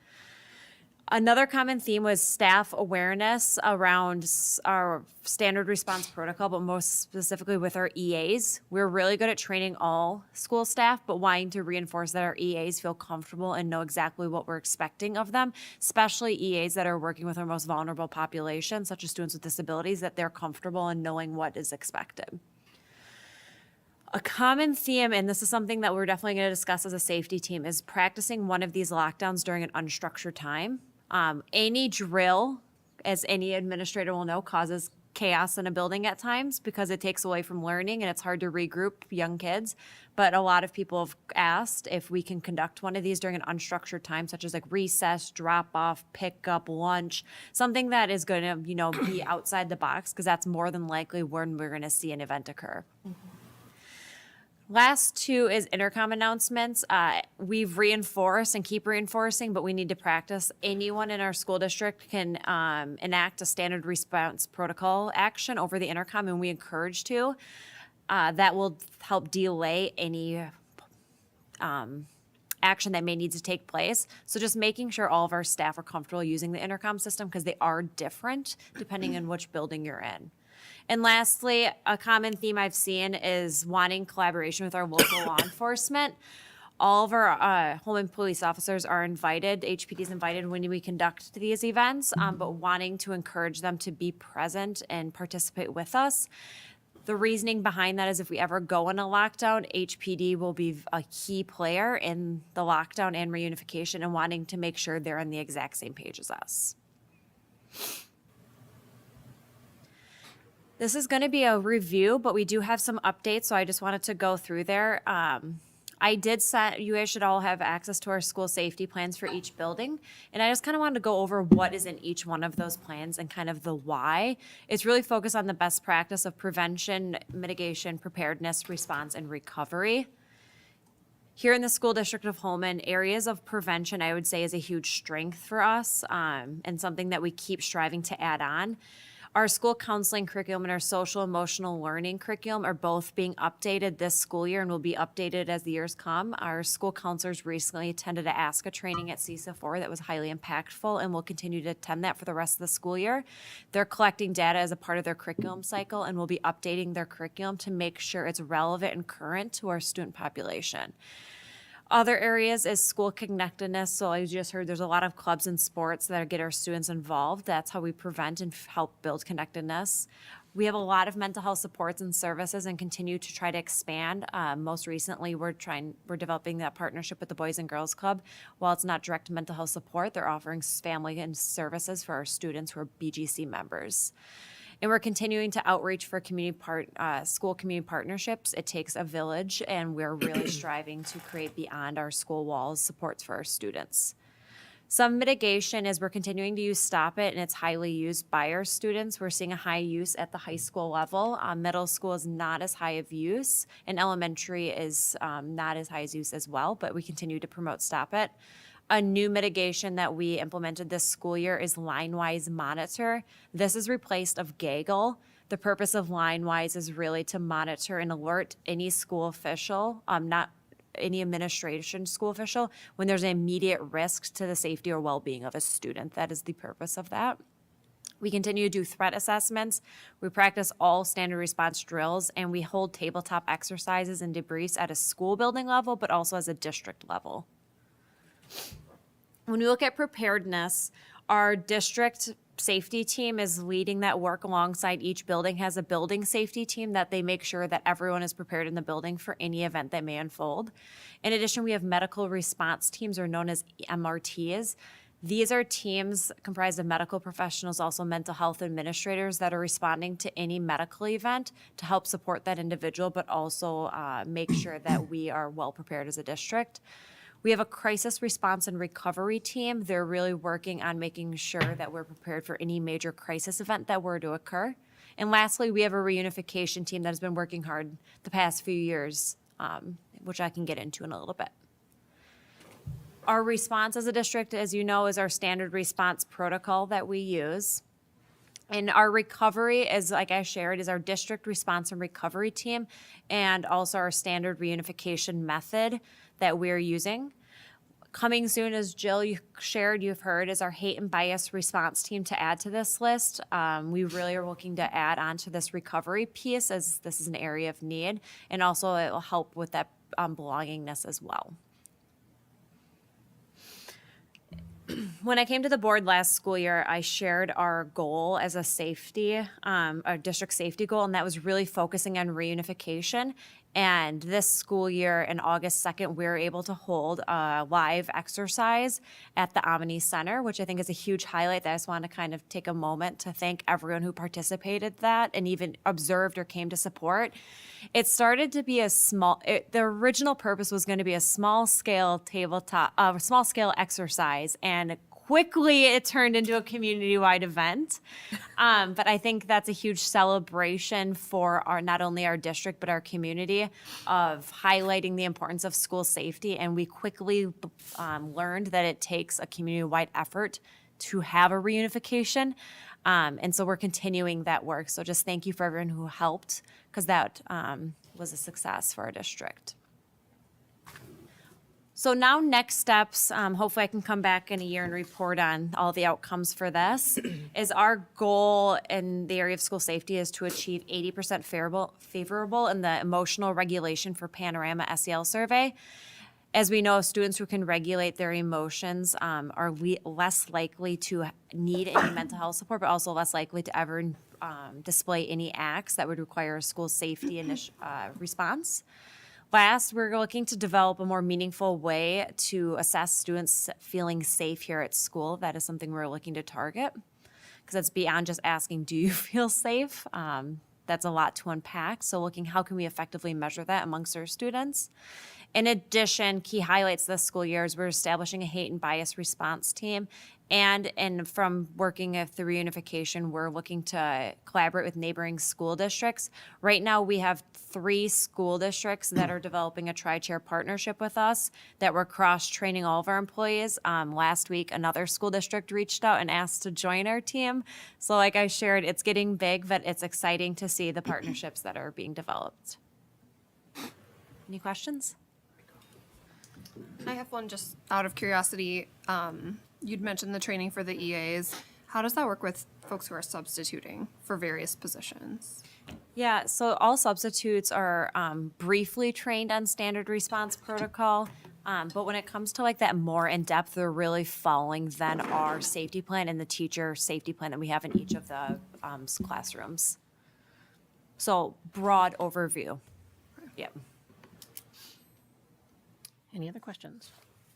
Another common theme was staff awareness around our standard response protocol, but most specifically with our EAs. We're really good at training all school staff, but wanting to reinforce that our EAs feel comfortable and know exactly what we're expecting of them, especially EAs that are working with our most vulnerable population, such as students with disabilities, that they're comfortable in knowing what is expected. A common theme, and this is something that we're definitely going to discuss as a safety team, is practicing one of these lockdowns during an unstructured time. Any drill, as any administrator will know, causes chaos in a building at times because it takes away from learning and it's hard to regroup young kids. But a lot of people have asked if we can conduct one of these during an unstructured time, such as like recess, drop off, pick up, lunch, something that is going to, be outside the box, because that's more than likely when we're going to see an event occur. Last two is intercom announcements. We've reinforced and keep reinforcing, but we need to practice. Anyone in our school district can enact a standard response protocol action over the intercom, and we encourage to. That will help delay any action that may need to take place. So just making sure all of our staff are comfortable using the intercom system, because they are different depending on which building you're in. And lastly, a common theme I've seen is wanting collaboration with our local law enforcement. All of our Holmen police officers are invited, HPD is invited when we conduct these events, but wanting to encourage them to be present and participate with us. The reasoning behind that is if we ever go in a lockdown, HPD will be a key player in the lockdown and reunification, and wanting to make sure they're on the exact same page as us. This is going to be a review, but we do have some updates, so I just wanted to go through there. I did set, you guys should all have access to our school safety plans for each building, and I just kind of wanted to go over what is in each one of those plans and kind of the why. It's really focused on the best practice of prevention, mitigation, preparedness, response, and recovery. Here in the School District of Holmen, areas of prevention, I would say, is a huge strength for us, and something that we keep striving to add on. Our school counseling curriculum and our social emotional learning curriculum are both being updated this school year and will be updated as the years come. Our school counselors recently attended an ASCA training at CISA-4 that was highly impactful, and will continue to attend that for the rest of the school year. They're collecting data as a part of their curriculum cycle and will be updating their curriculum to make sure it's relevant and current to our student population. Other areas is school connectedness. So as you just heard, there's a lot of clubs and sports that get our students involved. That's how we prevent and help build connectedness. We have a lot of mental health supports and services and continue to try to expand. Most recently, we're developing that partnership with the Boys and Girls Club. While it's not direct mental health support, they're offering family and services for our students who are BGC members. And we're continuing to outreach for school community partnerships. It takes a village, and we're really striving to create beyond our school walls supports for our students. Some mitigation is we're continuing to use Stop It, and it's highly used by our students. We're seeing a high use at the high school level. Middle school is not as high of use, and elementary is not as high as use as well, but we continue to promote Stop It. A new mitigation that we implemented this school year is LineWise Monitor. This is replaced of Gaggle. The purpose of LineWise is really to monitor and alert any school official, not any administration school official, when there's an immediate risk to the safety or well-being of a student. That is the purpose of that. We continue to do threat assessments. We practice all standard response drills, and we hold tabletop exercises and debriefs at a school building level, but also as a district level. When we look at preparedness, our district safety team is leading that work alongside each building, has a building safety team that they make sure that everyone is prepared in the building for any event that may unfold. In addition, we have medical response teams, or known as MRTs. These are teams comprised of medical professionals, also mental health administrators, that are responding to any medical event to help support that individual, but also make sure that we are well prepared as a district. We have a crisis response and recovery team. They're really working on making sure that we're prepared for any major crisis event that were to occur. And lastly, we have a reunification team that has been working hard the past few years, which I can get into in a little bit. Our response as a district, as you know, is our standard response protocol that we use. And our recovery is, like I shared, is our district response and recovery team, and also our standard reunification method that we're using. Coming soon, as Jill you shared, you've heard, is our hate and bias response team to add to this list. We really are looking to add on to this recovery piece, as this is an area of need, and also it will help with that belongingness as well. When I came to the board last school year, I shared our goal as a safety, a district safety goal, and that was really focusing on reunification. And this school year, in August 2nd, we were able to hold a live exercise at the Omni Center, which I think is a huge highlight that I just want to kind of take a moment to thank everyone who participated that and even observed or came to support. It started to be the original purpose was going to be a small scale small scale exercise, and quickly it turned into a community-wide event. But I think that's a huge celebration for not only our district, but our community, of highlighting the importance of school safety. And we quickly learned that it takes a community-wide effort to have a reunification. And so we're continuing that work. So just thank you for everyone who helped, because that was a success for our district. So now next steps, hopefully I can come back in a year and report on all the outcomes for this, is our goal in the area of school safety is to achieve 80% favorable in the emotional regulation for Panorama SEL survey. As we know, students who can regulate their emotions are less likely to need any mental health support, but also less likely to ever display any acts that would require a school safety response. Last, we're looking to develop a more meaningful way to assess students feeling safe here at school. That is something we're looking to target, because it's beyond just asking, do you feel safe? That's a lot to unpack. So looking, how can we effectively measure that amongst our students? In addition, key highlights this school year is we're establishing a hate and bias response team. And from working at the reunification, we're looking to collaborate with neighboring school districts. Right now, we have 3 school districts that are developing a tri-chair partnership with us, that we're cross-training all of our employees. Last week, another school district reached out and asked to join our team. So like I shared, it's getting big, but it's exciting to see the partnerships that are being developed. Any questions?
I have one just out of curiosity. You'd mentioned the training for the EAs. How does that work with folks who are substituting for various positions?
Yeah, so all substitutes are briefly trained on standard response protocol. But when it comes to like that more in depth, they're really following then our safety plan and the teacher safety plan that we have in each of the classrooms. So broad overview. Yep.
Any other questions?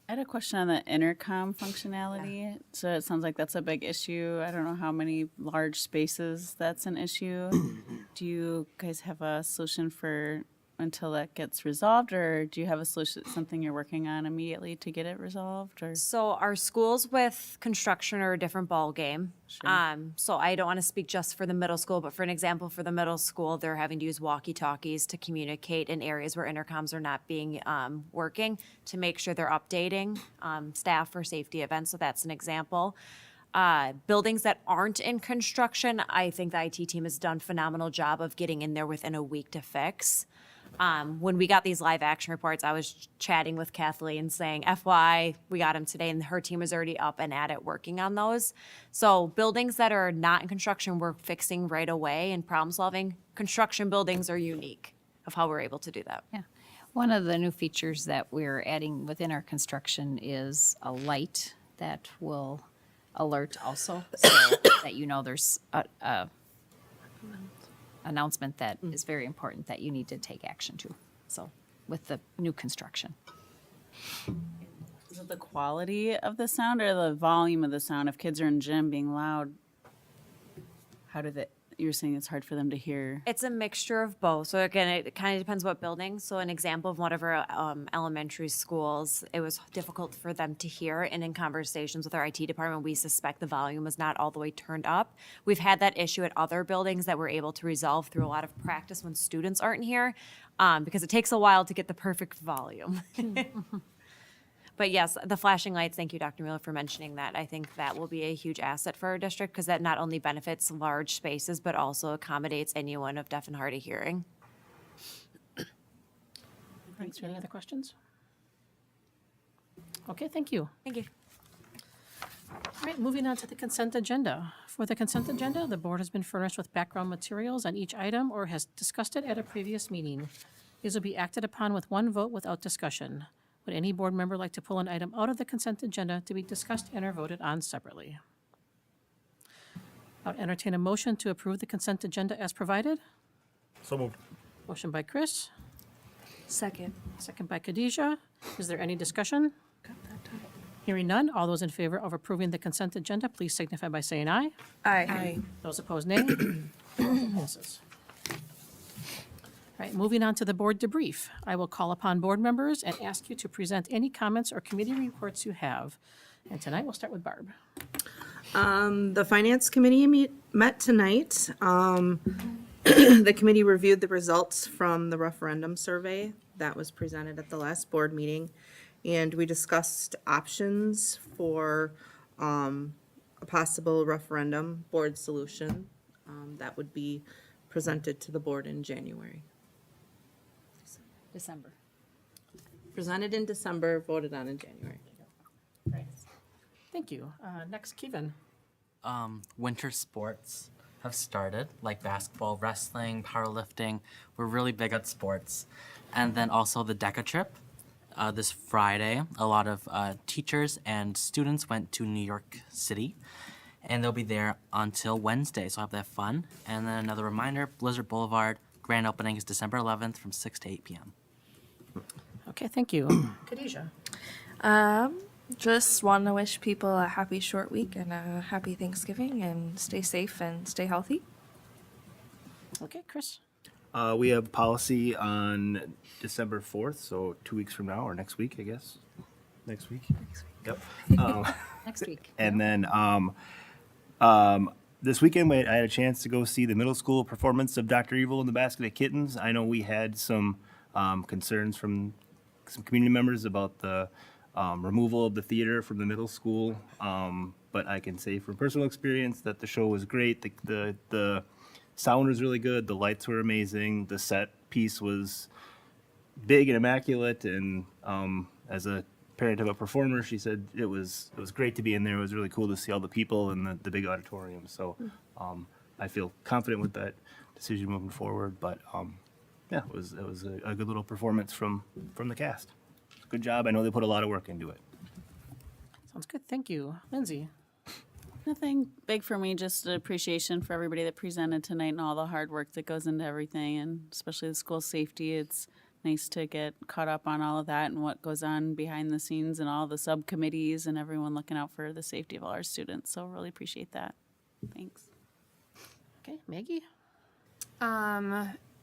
I had a question on the intercom functionality. So it sounds like that's a big issue. I don't know how many large spaces that's an issue. Do you guys have a solution for until that gets resolved, or do you have a solution, something you're working on immediately to get it resolved? Or
So our schools with construction are a different ballgame. So I don't want to speak just for the middle school, but for an example, for the middle school, they're having to use walkie-talkies to communicate in areas where intercoms are not being working, to make sure they're updating staff for safety events. So that's an example. Buildings that aren't in construction, I think the IT team has done a phenomenal job of getting in there within a week to fix. When we got these live action reports, I was chatting with Kathleen saying, FY, we got them today, and her team was already up and at it working on those. So buildings that are not in construction, we're fixing right away and problem solving. Construction buildings are unique of how we're able to do that.
Yeah. One of the new features that we're adding within our construction is a light that will alert also, so that you know there's a announcement that is very important that you need to take action to. So with the new construction.
is it the quality of the sound or the volume of the sound? If kids are in gym being loud, how do they? You're saying it's hard for them to hear.
It's a mixture of both. So again, it kind of depends what building. So an example of one of our elementary schools, it was difficult for them to hear. And in conversations with our IT department, we suspect the volume was not all the way turned up. We've had that issue at other buildings that we're able to resolve through a lot of practice when students aren't here, because it takes a while to get the perfect volume. But yes, the flashing lights, thank you, Dr. Mueller, for mentioning that. I think that will be a huge asset for our district, because that not only benefits large spaces, but also accommodates anyone of deaf and hard of hearing.
Thanks. Any other questions? Okay, thank you.
Thank you.
All right, moving on to the consent agenda. For the consent agenda, the board has been furnished with background materials on each item or has discussed it at a previous meeting. These will be acted upon with one vote without discussion. Would any board member like to pull an item out of the consent agenda to be discussed and or voted on separately? I would entertain a motion to approve the consent agenda as provided.
So moved.
Motion by Chris,
Second.
second by Khadijah. Is there any discussion? Hearing none, all those in favor of approving the consent agenda, please signify by saying aye.
Aye.
Those opposed, nay. Motion passes. All right, moving on to the board debrief. I will call upon board members and ask you to present any comments or committee reports you have. And tonight, we'll start with Barb.
The Finance Committee met tonight. The committee reviewed the results from the referendum survey that was presented at the last board meeting. And we discussed options for a possible referendum board solution that would be presented to the board in January.
December.
Presented in December, voted on in January.
Thank you. Next, Kevin.
Winter sports have started, like basketball, wrestling, powerlifting. We're really big at sports. And then also the DECA trip. This Friday, a lot of teachers and students went to New York City, and they'll be there until Wednesday, so I hope they have fun. And then another reminder, Blizzard Boulevard, grand opening is December 11th from 6 to 8 p.m.
Okay, thank you. Khadijah.
Just want to wish people a happy short week and a happy Thanksgiving and stay safe and stay healthy.
Okay, Chris.
We have policy on December 4th, so 2 weeks from now, or next week, I guess. Next week? Yep.
Next week.
And then this weekend, I had a chance to go see the middle school performance of Dr. Evil and the Basket of Kittens. I know we had some concerns from some community members about the removal of the theater from the middle school, but I can say from personal experience that the show was great. The sound was really good. The lights were amazing. The set piece was big and immaculate. And as a parent of a performer, she said it was great to be in there. It was really cool to see all the people in the big auditorium. So I feel confident with that decision moving forward. But yeah, it was a good little performance from the cast. Good job. I know they put a lot of work into it.
Sounds good. Thank you. Lindsay.
Nothing big for me, just an appreciation for everybody that presented tonight and all the hard work that goes into everything, and especially the school safety. It's nice to get caught up on all of that and what goes on behind the scenes and all the subcommittees and everyone looking out for the safety of all our students. So really appreciate that. Thanks.
Okay, Maggie.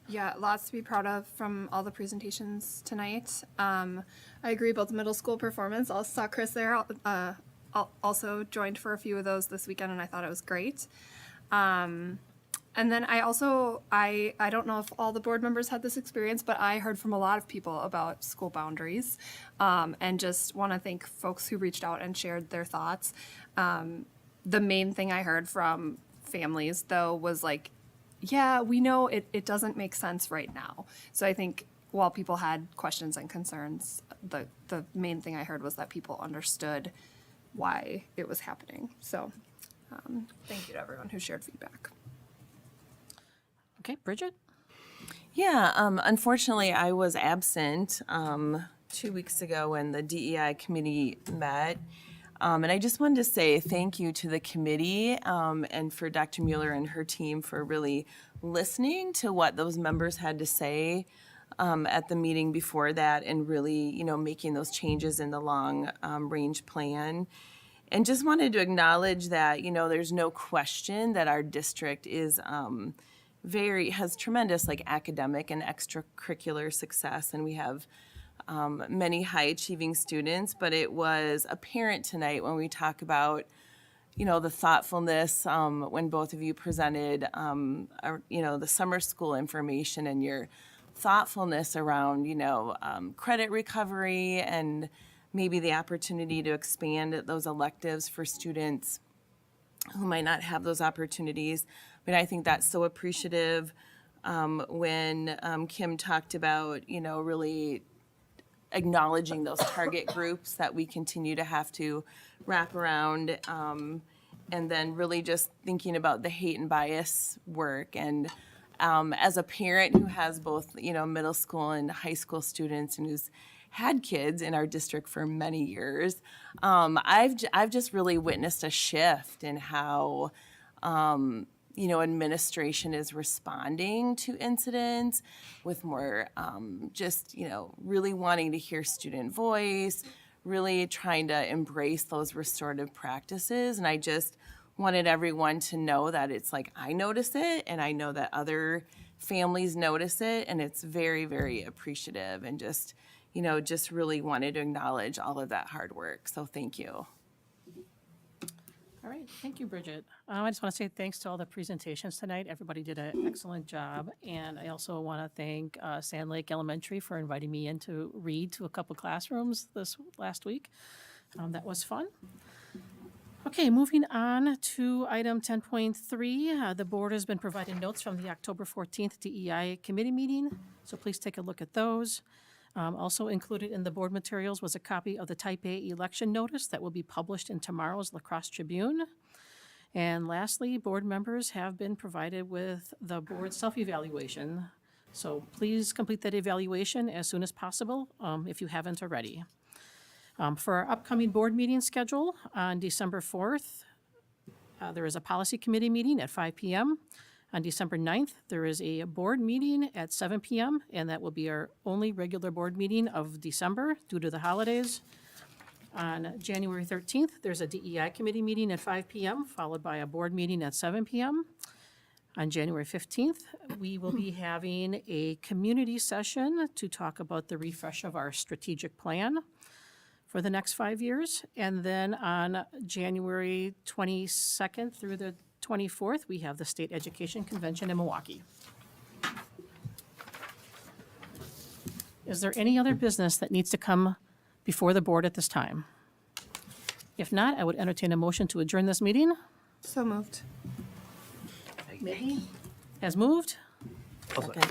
Yeah, lots to be proud of from all the presentations tonight. I agree about the middle school performance. I saw Chris there. Also joined for a few of those this weekend, and I thought it was great. And then I don't know if all the board members had this experience, but I heard from a lot of people about school boundaries, and just want to thank folks who reached out and shared their thoughts. The main thing I heard from families, though, was like, yeah, we know it doesn't make sense right now. So I think while people had questions and concerns, the main thing I heard was that people understood why it was happening. So thank you to everyone who shared feedback.
Okay, Bridget.
Yeah, unfortunately, I was absent 2 weeks ago when the DEI committee met. And I just wanted to say thank you to the committee and for Dr. Mueller and her team for really listening to what those members had to say at the meeting before that, and really, making those changes in the long range plan. And just wanted to acknowledge that, there's no question that our district is has tremendous academic and extracurricular success, and we have many high achieving students, but it was apparent tonight when we talk about, the thoughtfulness when both of you presented, the summer school information and your thoughtfulness around, credit recovery and maybe the opportunity to expand those electives for students who might not have those opportunities. But I think that's so appreciative when Kim talked about, really acknowledging those target groups that we continue to have to wrap around, and then really just thinking about the hate and bias work. And as a parent who has both, middle school and high school students and who's had kids in our district for many years, I've just really witnessed a shift in how administration is responding to incidents with more really wanting to hear student voice, really trying to embrace those restorative practices. And I just wanted everyone to know that it's like I notice it, and I know that other families notice it, and it's very, very appreciative, and just really wanted to acknowledge all of that hard work. So thank you.
All right, thank you, Bridget. I just want to say thanks to all the presentations tonight. Everybody did an excellent job. And I also want to thank Sand Lake Elementary for inviting me in to read to a couple classrooms this last week. That was fun. Okay, moving on to item 10.3. The board has been provided notes from the October 14th DEI committee meeting, so please take a look at those. Also included in the board materials was a copy of the Type A election notice that will be published in tomorrow's La Crosse Tribune. And lastly, board members have been provided with the board self-evaluation. So please complete that evaluation as soon as possible if you haven't already. For our upcoming board meeting schedule on December 4th, there is a policy committee meeting at 5 p.m. On December 9th, there is a board meeting at 7 p.m., and that will be our only regular board meeting of December due to the holidays. On January 13th, there's a DEI committee meeting at 5 p.m., followed by a board meeting at 7 p.m. On January 15th, we will be having a community session to talk about the refresh of our strategic plan for the next 5 years. And then on January 22nd through the 24th, we have the State Education Convention in Milwaukee. Is there any other business that needs to come before the board at this time? If not, I would entertain a motion to adjourn this meeting.
So moved.
Maggie has moved.
Okay.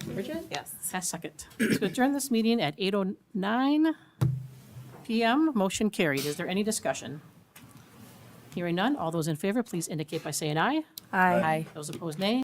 Bridget?
Yes.
Has second. To adjourn this meeting at 8:09 p.m. Motion carried. Is there any discussion? Hearing none, all those in favor, please indicate by saying aye.
Aye.
Those opposed, nay.